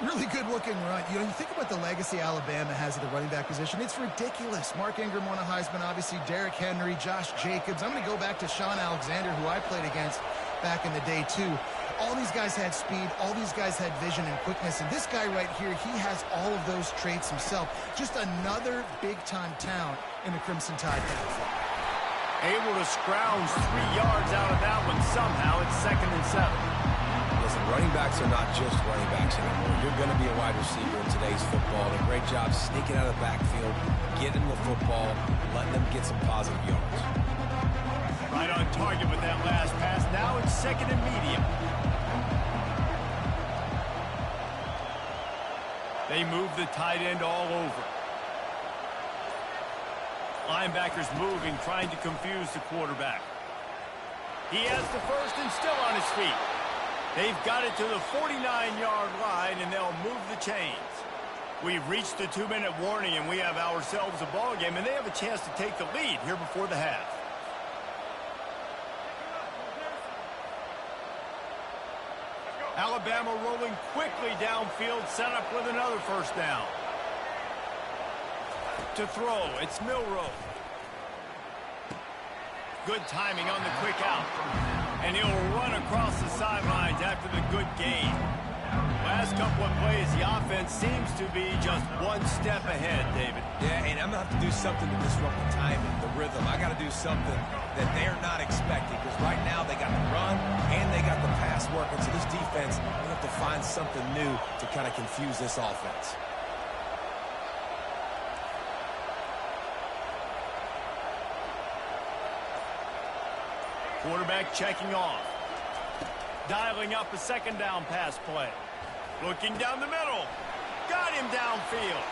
Speaker 3: Really good-looking run. You know, you think about the legacy Alabama has at the running back position. It's ridiculous. Mark Ingram won a Heisman, obviously. Derrick Henry, Josh Jacobs. I'm going to go back to Sean Alexander, who I played against back in the day, too. All these guys had speed. All these guys had vision and quickness. And this guy right here, he has all of those traits himself. Just another big-time talent in the Crimson Tide backfield.
Speaker 1: Able to scrounge 3 yards out of that one somehow. It's 2nd and 7.
Speaker 2: Listen, running backs are not just running backs anymore. You're going to be a wide receiver in today's football. And a great job sneaking out of the backfield, getting the football, letting them get some positive yards.
Speaker 1: Right on target with that last pass. Now it's 2nd and medium. They move the tight end all over. Linebackers moving, trying to confuse the quarterback. He has the first and still on his feet. They've got it to the 49-yard line, and they'll move the chains. We've reached the 2-minute warning, and we have ourselves a ball game, and they have a chance to take the lead here before the half. Alabama rolling quickly downfield, set up with another first down. To throw, it's Milroe. Good timing on the quick out. And he'll run across the sidelines after the good gain. Last couple of plays, the offense seems to be just one step ahead, David.
Speaker 2: Yeah, and I'm going to have to do something to disrupt the timing, the rhythm. I got to do something that they're not expecting, because right now they got the run and they got the pass working. So this defense, they have to find something new to kind of confuse this offense.
Speaker 1: Quarterback checking off. Dialing up a second down pass play. Looking down the middle. Got him downfield.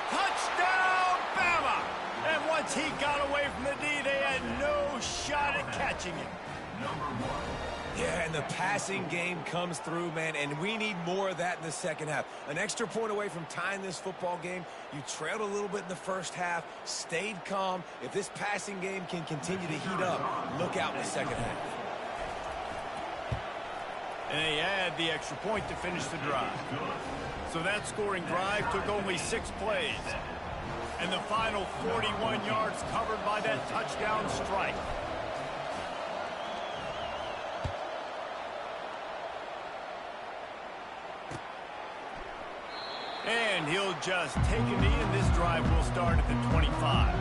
Speaker 1: Touchdown, Bama! And once he got away from the D, they had no shot at catching him.
Speaker 2: Yeah, and the passing game comes through, man, and we need more of that in the second half. An extra point away from tying this football game. You trailed a little bit in the first half, stayed calm. If this passing game can continue to heat up, look out in the second half.
Speaker 1: And they add the extra point to finish the drive. So that scoring drive took only 6 plays. And the final 41 yards covered by that touchdown strike. And he'll just take a knee, and this drive will start at the 25.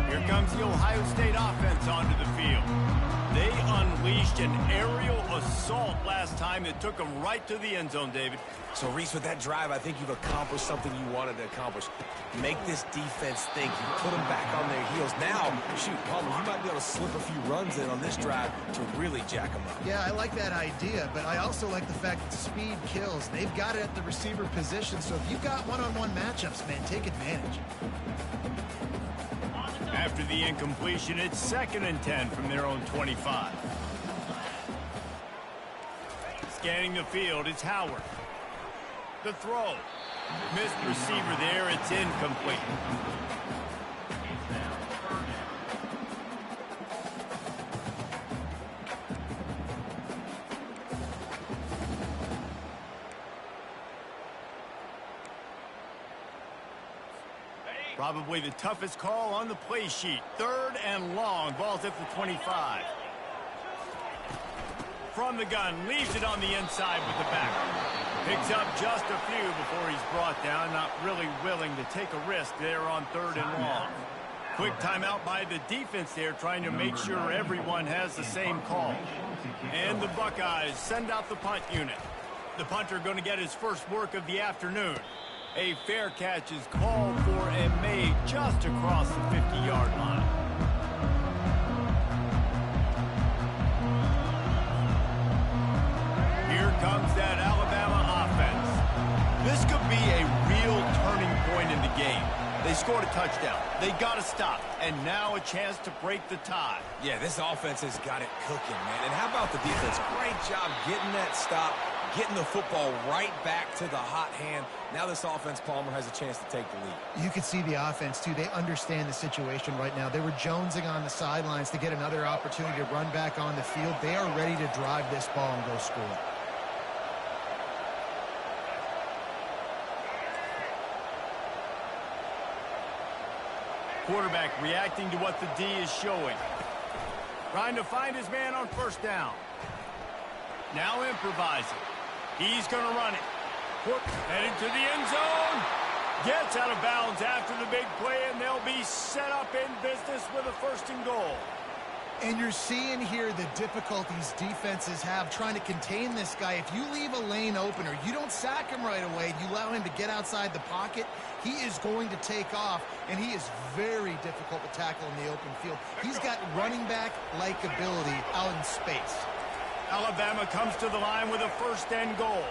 Speaker 1: Here comes the Ohio State offense onto the field. They unleashed an aerial assault last time that took them right to the end zone, David.
Speaker 2: So, Reese, with that drive, I think you've accomplished something you wanted to accomplish. Make this defense think. You put them back on their heels. Now, shoot, Palmer, you might be able to slip a few runs in on this drive to really jack them up.
Speaker 3: Yeah, I like that idea, but I also like the fact that speed kills. They've got it at the receiver position, so if you've got one-on-one matchups, man, take advantage.
Speaker 1: After the incompletion, it's 2nd and 10 from their own 25. Scanning the field, it's Howard. The throw. Missed receiver there, it's incomplete. Probably the toughest call on the play sheet. 3rd and long. Ball's at the 25. From the gun, leaves it on the inside with the back. Picks up just a few before he's brought down. Not really willing to take a risk there on 3rd and long. Quick timeout by the defense there, trying to make sure everyone has the same call. And the Buckeyes send out the punt unit. The punter going to get his first work of the afternoon. A fair catch is called for and made just across the 50-yard line. Here comes that Alabama offense. This could be a real turning point in the game. They scored a touchdown. They got to stop. And now a chance to break the tie.
Speaker 2: Yeah, this offense has got it cooking, man. And how about the defense? Great job getting that stop, getting the football right back to the hot hand. Now this offense, Palmer, has a chance to take the lead.
Speaker 3: You can see the offense, too. They understand the situation right now. They were jonesing on the sidelines to get another opportunity to run back on the field. They are ready to drive this ball and go score.
Speaker 1: Quarterback reacting to what the D is showing. Trying to find his man on 1st down. Now improvising. He's going to run it. Heading to the end zone. Gets out of bounds after the big play, and they'll be set up in business with a 1st and goal.
Speaker 3: And you're seeing here the difficulties defenses have trying to contain this guy. If you leave a lane open or you don't sack him right away, you allow him to get outside the pocket, he is going to take off, and he is very difficult to tackle in the open field. He's got running back-like ability out in space.
Speaker 1: Alabama comes to the line with a first and goal.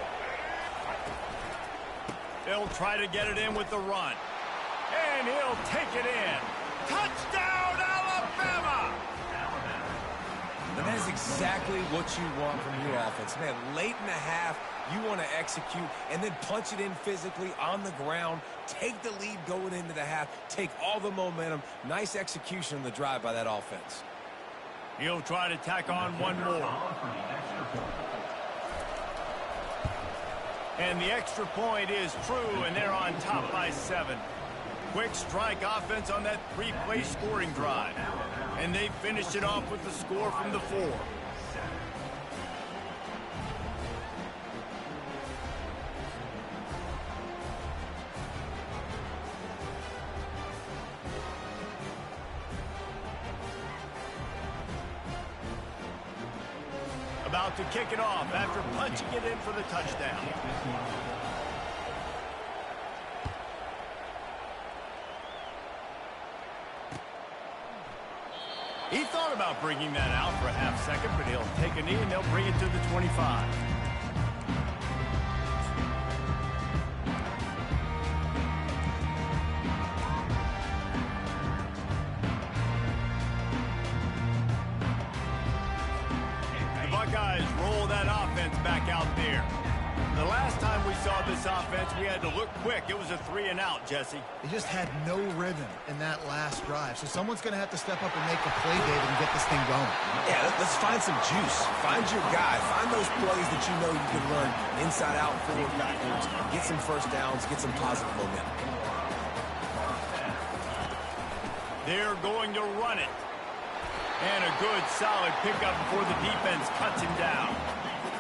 Speaker 1: They'll try to get it in with the run. And he'll take it in. Touchdown, Alabama!
Speaker 2: And that is exactly what you want from your offense. Man, late in the half, you want to execute and then punch it in physically on the ground, take the lead going into the half, take all the momentum. Nice execution on the drive by that offense.
Speaker 1: He'll try to tack on one more. And the extra point is true, and they're on top by 7. Quick strike offense on that 3-play scoring drive. And they finished it off with the score from the 4. About to kick it off after punching it in for the touchdown. He thought about bringing that out for a half second, but he'll take a knee and they'll bring it to the 25. The Buckeyes roll that offense back out there. The last time we saw this offense, we had to look quick. It was a 3-and-out, Jesse.
Speaker 3: They just had no rhythm in that last drive. So someone's going to have to step up and make a play, David, and get this thing going.
Speaker 2: Yeah, let's find some juice. Find your guy. Find those plays that you know you can run inside out, forward, backwards. Get some first downs. Get some positive momentum.
Speaker 1: They're going to run it. And a good, solid pickup before the defense cuts him down.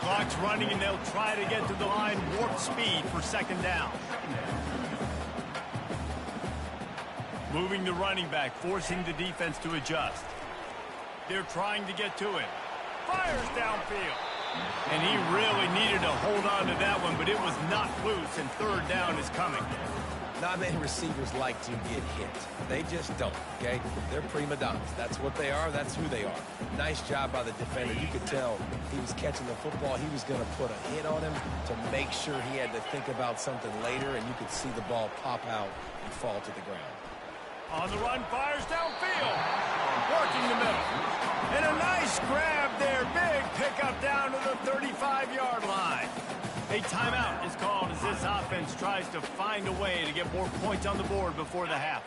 Speaker 1: Clock's running, and they'll try to get to the line warp speed for second down. Moving the running back, forcing the defense to adjust. They're trying to get to it. Fires downfield. And he really needed to hold on to that one, but it was not loose, and third down is coming.
Speaker 2: Not many receivers like to get hit. They just don't, okay? They're prima donnas. That's what they are. That's who they are. Nice job by the defender. You could tell he was catching the football. He was going to put a hit on him to make sure he had to think about something later, and you could see the ball pop out and fall to the ground.
Speaker 1: On the run, fires downfield. Working the middle. And a nice grab there. Big pickup down to the 35-yard line. A timeout is called as this offense tries to find a way to get more points on the board before the half.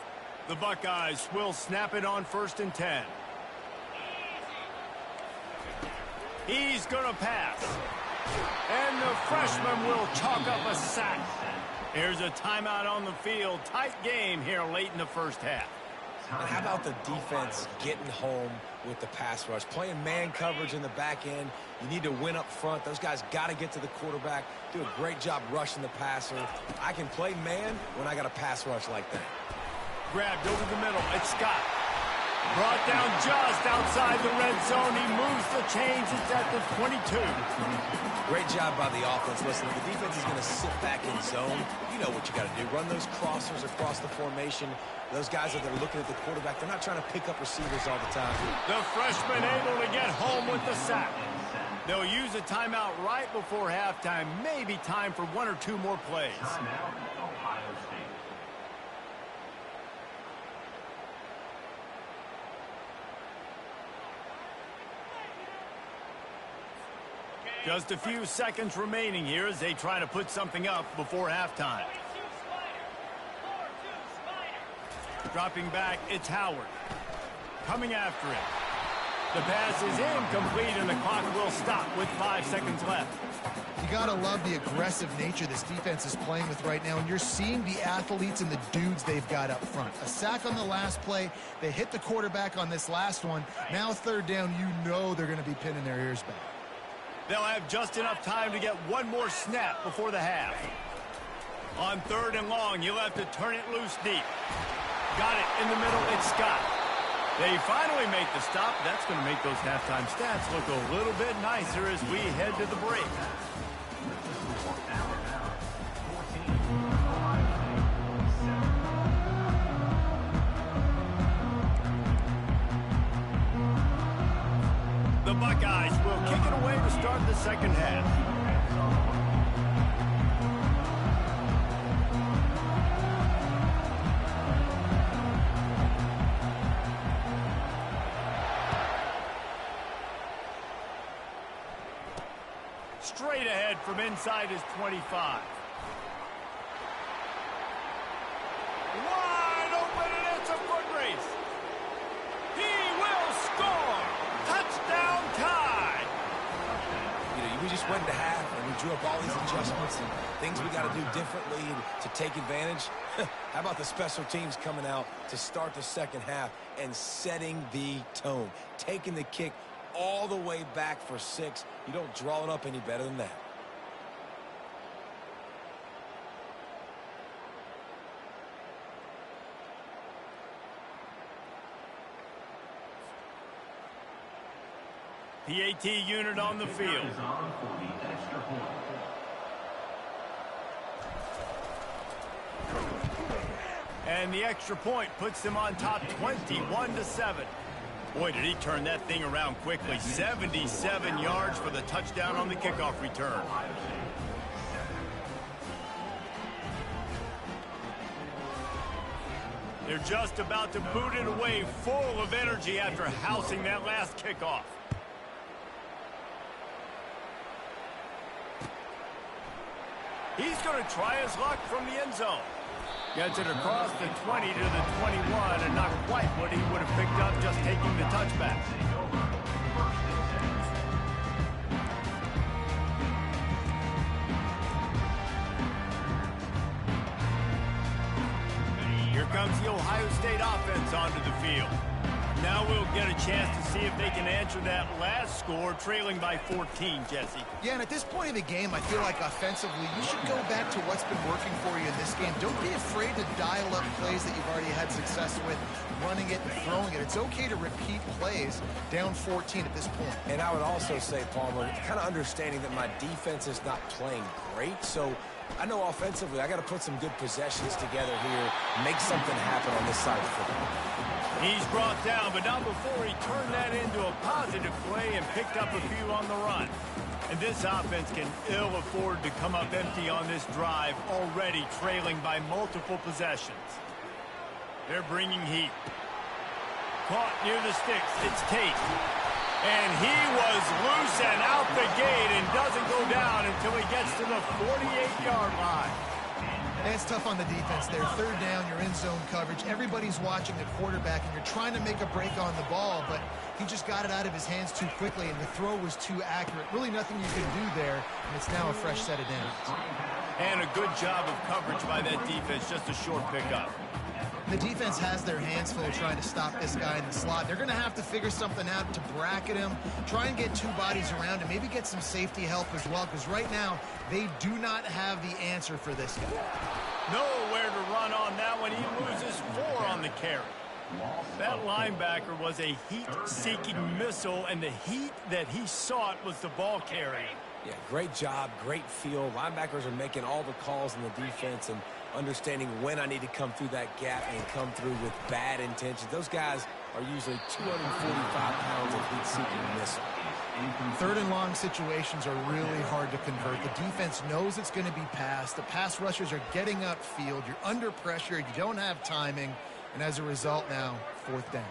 Speaker 1: The Buckeyes will snap it on 1st and 10. He's going to pass. And the freshman will chalk up a sack. Here's a timeout on the field. Tight game here late in the first half.
Speaker 2: And how about the defense getting home with the pass rush? Playing man coverage in the back end. You need to win up front. Those guys got to get to the quarterback. Do a great job rushing the passer. I can play man when I got a pass rush like that.
Speaker 1: Grabbed over the middle. It's Scott. Brought down just outside the red zone. He moves the chains. It's at the 22.
Speaker 2: Great job by the offense. Listen, the defense is going to sit back in zone. You know what you got to do. Run those crossers across the formation. Those guys that are looking at the quarterback, they're not trying to pick up receivers all the time.
Speaker 1: The freshman able to get home with the sack. They'll use a timeout right before halftime. Maybe time for 1 or 2 more plays.
Speaker 5: Timeout, Ohio State.
Speaker 1: Just a few seconds remaining here as they try to put something up before halftime. Dropping back, it's Howard. Coming after it. The pass is incomplete, and the clock will stop with 5 seconds left.
Speaker 3: You got to love the aggressive nature this defense is playing with right now, and you're seeing the athletes and the dudes they've got up front. A sack on the last play. They hit the quarterback on this last one. Now third down, you know they're going to be pinning their ears back.
Speaker 1: They'll have just enough time to get one more snap before the half. On 3rd and long, you'll have to turn it loose deep. Got it in the middle, it's Scott. They finally make the stop. That's going to make those halftime stats look a little bit nicer as we head to the break. The Buckeyes will kick it away to start the second half. Straight ahead from inside his 25. Wide open, and it's a foot race. He will score. Touchdown Tide.
Speaker 2: We just went to half, and we drew up all these adjustments and things we got to do differently to take advantage. How about the special teams coming out to start the second half and setting the tone, taking the kick all the way back for 6. You don't draw it up any better than that.
Speaker 1: PAT unit on the field. And the extra point puts them on top 21-7. Boy, did he turn that thing around quickly. 77 yards for the touchdown on the kickoff return. They're just about to boot it away, full of energy after housing that last kickoff. He's going to try his luck from the end zone. Gets it across the 20 to the 21, and not quite what he would have picked up just taking the touchback. Here comes the Ohio State offense onto the field. Now we'll get a chance to see if they can answer that last score, trailing by 14, Jesse.
Speaker 3: Yeah, and at this point of the game, I feel like offensively, you should go back to what's been working for you in this game. Don't be afraid to dial up plays that you've already had success with, running it and throwing it. It's okay to repeat plays down 14 at this point.
Speaker 2: And I would also say, Palmer, kind of understanding that my defense is not playing great, so I know offensively I got to put some good possessions together here, make something happen on this side of the football.
Speaker 1: He's brought down, but not before he turned that into a positive play and picked up a few on the run. And this offense can ill afford to come up empty on this drive, already trailing by multiple possessions. They're bringing heat. Caught near the sticks. It's Tate. And he was loose and out the gate and doesn't go down until he gets to the 48-yard line.
Speaker 3: And it's tough on the defense there. Third down, you're in zone coverage. Everybody's watching the quarterback, and you're trying to make a break on the ball, but he just got it out of his hands too quickly, and the throw was too accurate. Really nothing you can do there, and it's now a fresh set of downs.
Speaker 1: And a good job of coverage by that defense, just a short pickup.
Speaker 3: The defense has their hands full trying to stop this guy in the slot. They're going to have to figure something out to bracket him, try and get two bodies around him, maybe get some safety help as well, because right now they do not have the answer for this guy.
Speaker 1: Nowhere to run on that one. He loses 4 on the carry. That linebacker was a heat-seeking missile, and the heat that he sought was the ball carrying.
Speaker 2: Yeah, great job, great feel. Linebackers are making all the calls in the defense and understanding when I need to come through that gap and come through with bad intentions. Those guys are usually 245 pounds of heat-seeking missile.
Speaker 3: Third and long situations are really hard to convert. The defense knows it's going to be passed. The pass rushers are getting upfield. You're under pressure. You don't have timing. And as a result now, fourth down.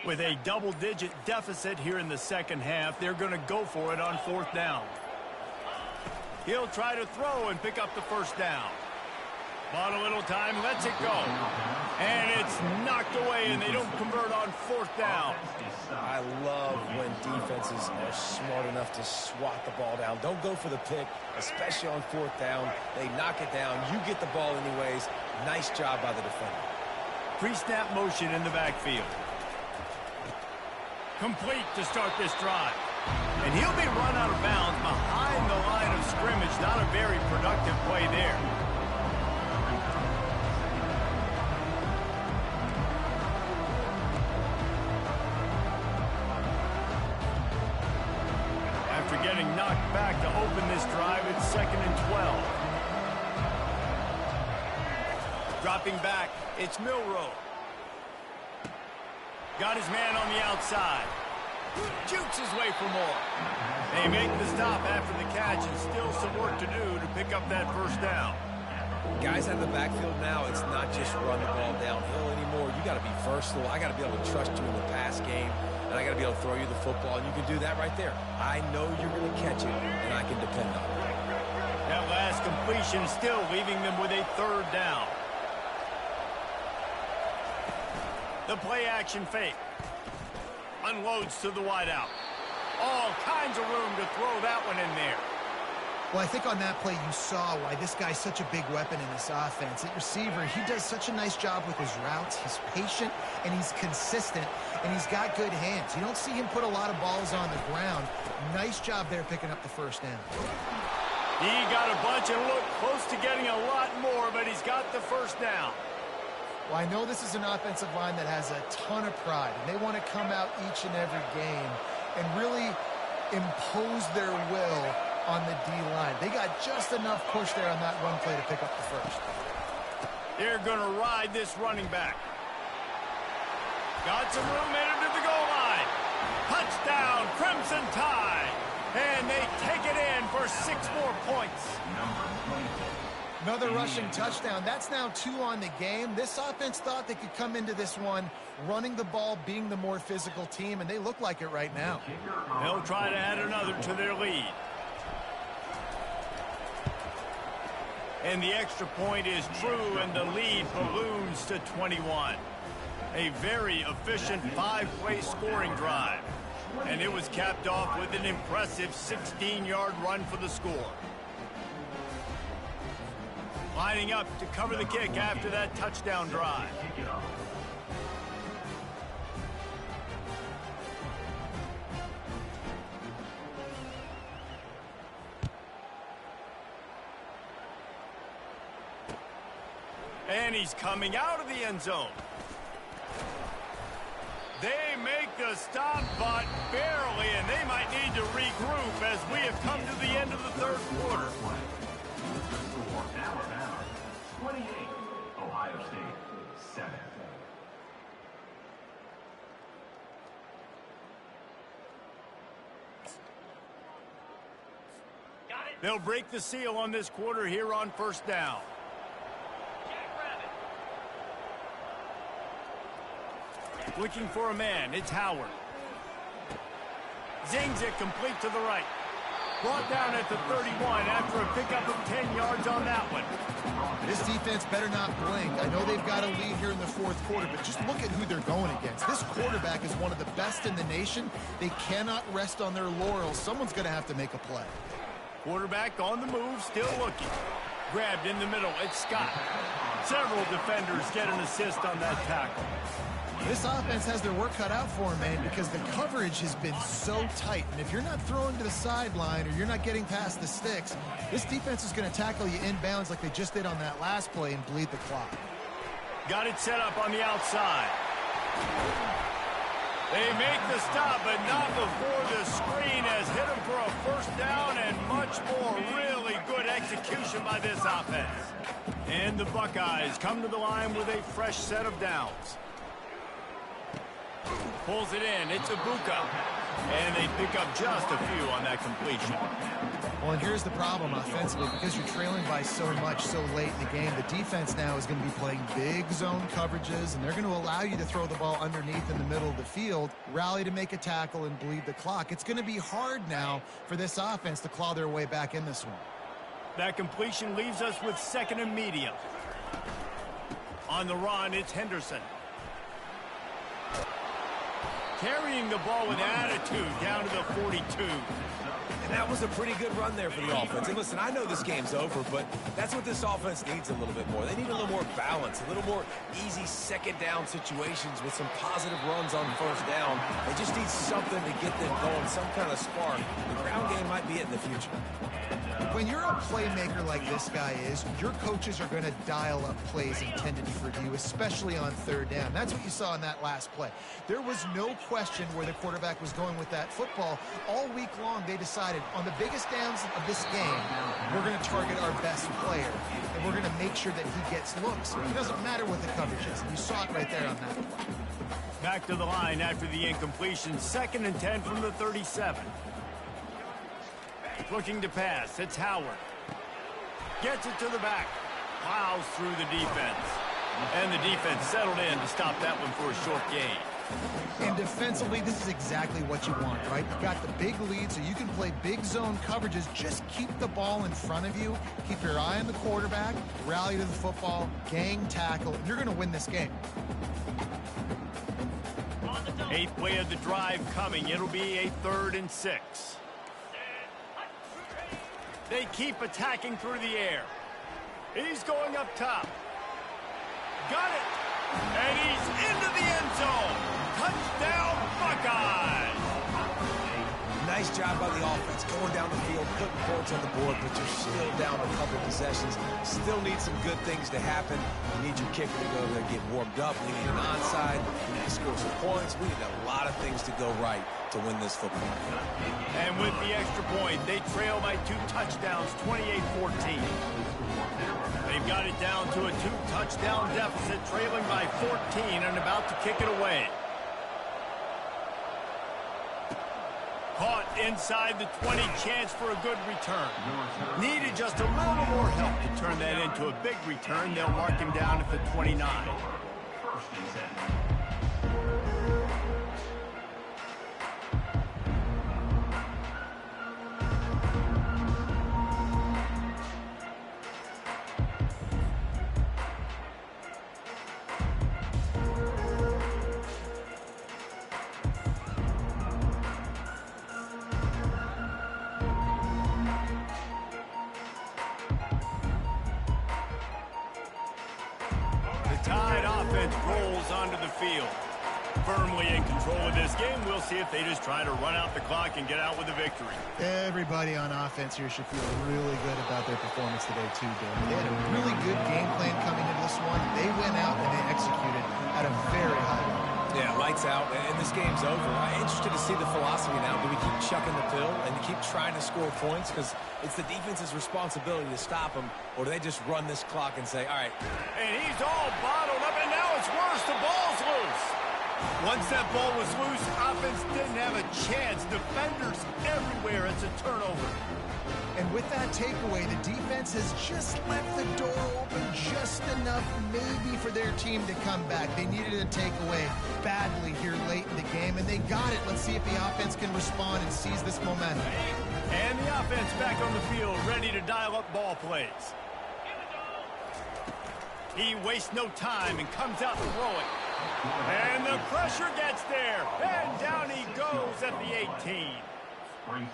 Speaker 1: With a double-digit deficit here in the second half, they're going to go for it on fourth down. He'll try to throw and pick up the first down. Bought a little time, lets it go. And it's knocked away, and they don't convert on fourth down.
Speaker 2: I love when defenses are smart enough to swat the ball down. Don't go for the pick, especially on fourth down. They knock it down. You get the ball anyways. Nice job by the defender.
Speaker 1: Pre-snap motion in the backfield. Complete to start this drive. And he'll be run out of bounds behind back to open this drive at 2nd and 12. Dropping back, it's Milroe. Got his man on the outside. Jukes his way for more. They make the stop after the catch, and still some work to do to pick up that first down.
Speaker 2: Guys out of the backfield now, it's not just run the ball downhill anymore. You got to be versatile. I got to be able to trust you in the pass game, and I got to be able to throw you the football, and you can do that right there. I know you're going to catch it, and I can depend on it.
Speaker 1: That last completion still leaving them with a 3rd down. The play-action fake. Unloads to the wideout. All kinds of room to throw that one in there.
Speaker 3: Well, I think on that play you saw why this guy's such a big weapon in this offense. At receiver, he does such a nice job with his routes. He's patient, and he's consistent, and he's got good hands. You don't see him put a lot of balls on the ground. Nice job there picking up the first down.
Speaker 1: He got a bunch and looked close to getting a lot more, but he's got the first down.
Speaker 3: Well, I know this is an offensive line that has a ton of pride, and they want to come out each and every game and really impose their will on the D-line. They got just enough push there on that run play to pick up the first.
Speaker 1: They're going to ride this running back. Got some room headed to the goal line. Touchdown, Crimson Tide. And they take it in for 6 more points.
Speaker 3: Another rushing touchdown. That's now 2 on the game. This offense thought they could come into this one running the ball, being the more physical team, and they look like it right now.
Speaker 1: They'll try to add another to their lead. And the extra point is true, and the lead balloons to 21. A very efficient 5-play scoring drive. And it was capped off with an impressive 16-yard run for the score. Lining up to cover the kick after that touchdown drive. And he's coming out of the end zone. They make the stop, but barely, and they might need to regroup as we have come to the end of the 3rd quarter.
Speaker 5: 28, Ohio State, 7.
Speaker 1: They'll break the seal on this quarter here on 1st down. Looking for a man, it's Howard. Zings it complete to the right. Brought down at the 31 after a pickup of 10 yards on that one.
Speaker 3: This defense better not blink. I know they've got a lead here in the 4th quarter, but just look at who they're going against. This quarterback is one of the best in the nation. They cannot rest on their laurels. Someone's going to have to make a play.
Speaker 1: Quarterback on the move, still looking. Grabbed in the middle, it's Scott. Several defenders get an assist on that tackle.
Speaker 3: This offense has their work cut out for them, man, because the coverage has been so tight. And if you're not throwing to the sideline or you're not getting past the sticks, this defense is going to tackle you inbounds like they just did on that last play and bleed the clock.
Speaker 1: Got it set up on the outside. They make the stop, but not before the screen has hit them for a first down and much more. Really good execution by this offense. And the Buckeyes come to the line with a fresh set of downs. Pulls it in, it's Ibuka. And they pick up just a few on that completion.
Speaker 3: Well, and here's the problem offensively. Because you're trailing by so much so late in the game, the defense now is going to be playing big zone coverages, and they're going to allow you to throw the ball underneath in the middle of the field, rally to make a tackle, and bleed the clock. It's going to be hard now for this offense to claw their way back in this one.
Speaker 1: That completion leaves us with 2nd and medium. On the run, it's Henderson. Carrying the ball with attitude down to the 42.
Speaker 2: And that was a pretty good run there for the offense. And listen, I know this game's over, but that's what this offense needs a little bit more. They need a little more balance, a little more easy 2nd down situations with some positive runs on 1st down. They just need something to get them going, some kind of spark. The ground game might be it in the future.
Speaker 3: When you're a playmaker like this guy is, your coaches are going to dial up plays intended for you, especially on 3rd down. That's what you saw in that last play. There was no question where the quarterback was going with that football. All week long, they decided on the biggest downs of this game, we're going to target our best player, and we're going to make sure that he gets looks. It doesn't matter what the coverage is. You saw it right there on that play.
Speaker 1: Back to the line after the incompletion. 2nd and 10 from the 37. Looking to pass. It's Howard. Gets it to the back. Plows through the defense. And the defense settled in to stop that one for a short gain.
Speaker 3: And defensively, this is exactly what you want, right? You got the big lead, so you can play big zone coverages. Just keep the ball in front of you. Keep your eye on the quarterback. Rally to the football. Gang tackle. You're going to win this game.
Speaker 1: 8th play of the drive coming. It'll be a 3rd and 6. They keep attacking through the air. He's going up top. Got it. And he's into the end zone. Touchdown, Buckeyes.
Speaker 2: Nice job by the offense going down the field, putting points on the board, but you're still down a couple possessions. Still need some good things to happen. You need your kicker to go there and get warmed up. We need an onside. We need to score some points. We need a lot of things to go right to win this football game.
Speaker 1: And with the extra point, they trail by 2 touchdowns, 28-14. They've got it down to a 2-touchdown deficit, trailing by 14 and about to kick it away. Caught inside the 20, chance for a good return. Needed just a little more help to turn that into a big return. They'll mark him down at the 29.
Speaker 5: 1st and 10.
Speaker 1: Firmly in control of this game. We'll see if they just try to run out the clock and get out with a victory.
Speaker 3: Everybody on offense here should feel really good about their performance today, too, Dan. They had a really good game plan coming into this one. They went out and they executed at a very high level.
Speaker 2: Yeah, lights out, and this game's over. I'm interested to see the philosophy now. Do we keep chucking the pill and keep trying to score points? Because it's the defense's responsibility to stop them, or do they just run this clock and say, all right.
Speaker 1: And he's all bottled up, and now it's worse. The ball's loose. Once that ball was loose, offense didn't have a chance. Defenders everywhere. It's a turnover.
Speaker 3: And with that takeaway, the defense has just left the door open just enough maybe for their team to come back. They needed a takeaway badly here late in the game, and they got it. Let's see if the offense can respond and seize this momentum.
Speaker 1: And the offense back on the field, ready to dial up ball plays. He wastes no time and comes out throwing. And the pressure gets there. And down he goes at the 18.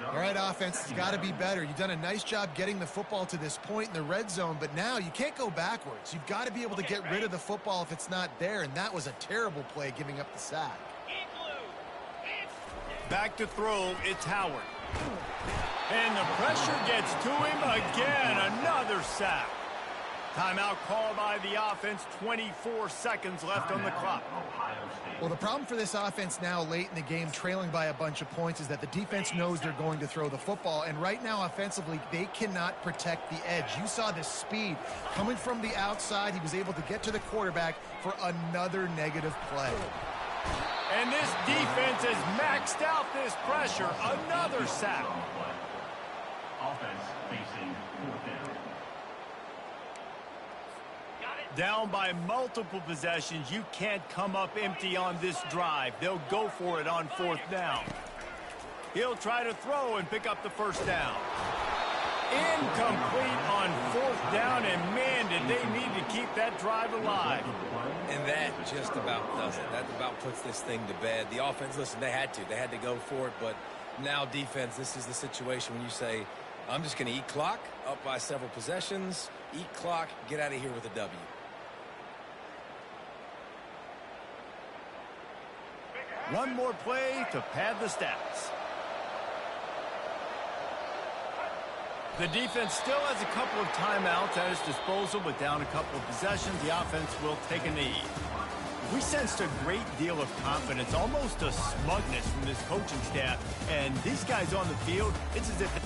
Speaker 3: All right, offense, it's got to be better. You've done a nice job getting the football to this point in the red zone, but now you can't go backwards. You've got to be able to get rid of the football if it's not there, and that was a terrible play, giving up the sack.
Speaker 1: Back to throw, it's Howard. And the pressure gets to him again. Another sack. Timeout called by the offense. 24 seconds left on the clock.
Speaker 3: Well, the problem for this offense now late in the game, trailing by a bunch of points, is that the defense knows they're going to throw the football. And right now, offensively, they cannot protect the edge. You saw the speed coming from the outside. He was able to get to the quarterback for another negative play.
Speaker 1: And this defense has maxed out this pressure. Another sack.
Speaker 5: Offense facing 4th down.
Speaker 1: Down by multiple possessions. You can't come up empty on this drive. They'll go for it on 4th down. He'll try to throw and pick up the first down. Incomplete on 4th down, and man, did they need to keep that drive alive.
Speaker 2: And that just about does it. That about puts this thing to bed. The offense, listen, they had to go for it, but now defense, this is the situation when you say, I'm just going to eat clock, up by several possessions, eat clock, get out of here with a W.
Speaker 1: One more play to pad the stats. The defense still has a couple of timeouts at its disposal, but down a couple of possessions, the offense will take a knee. We sensed a great deal of confidence, almost a smugness from this coaching staff. And these guys on the field, it's as if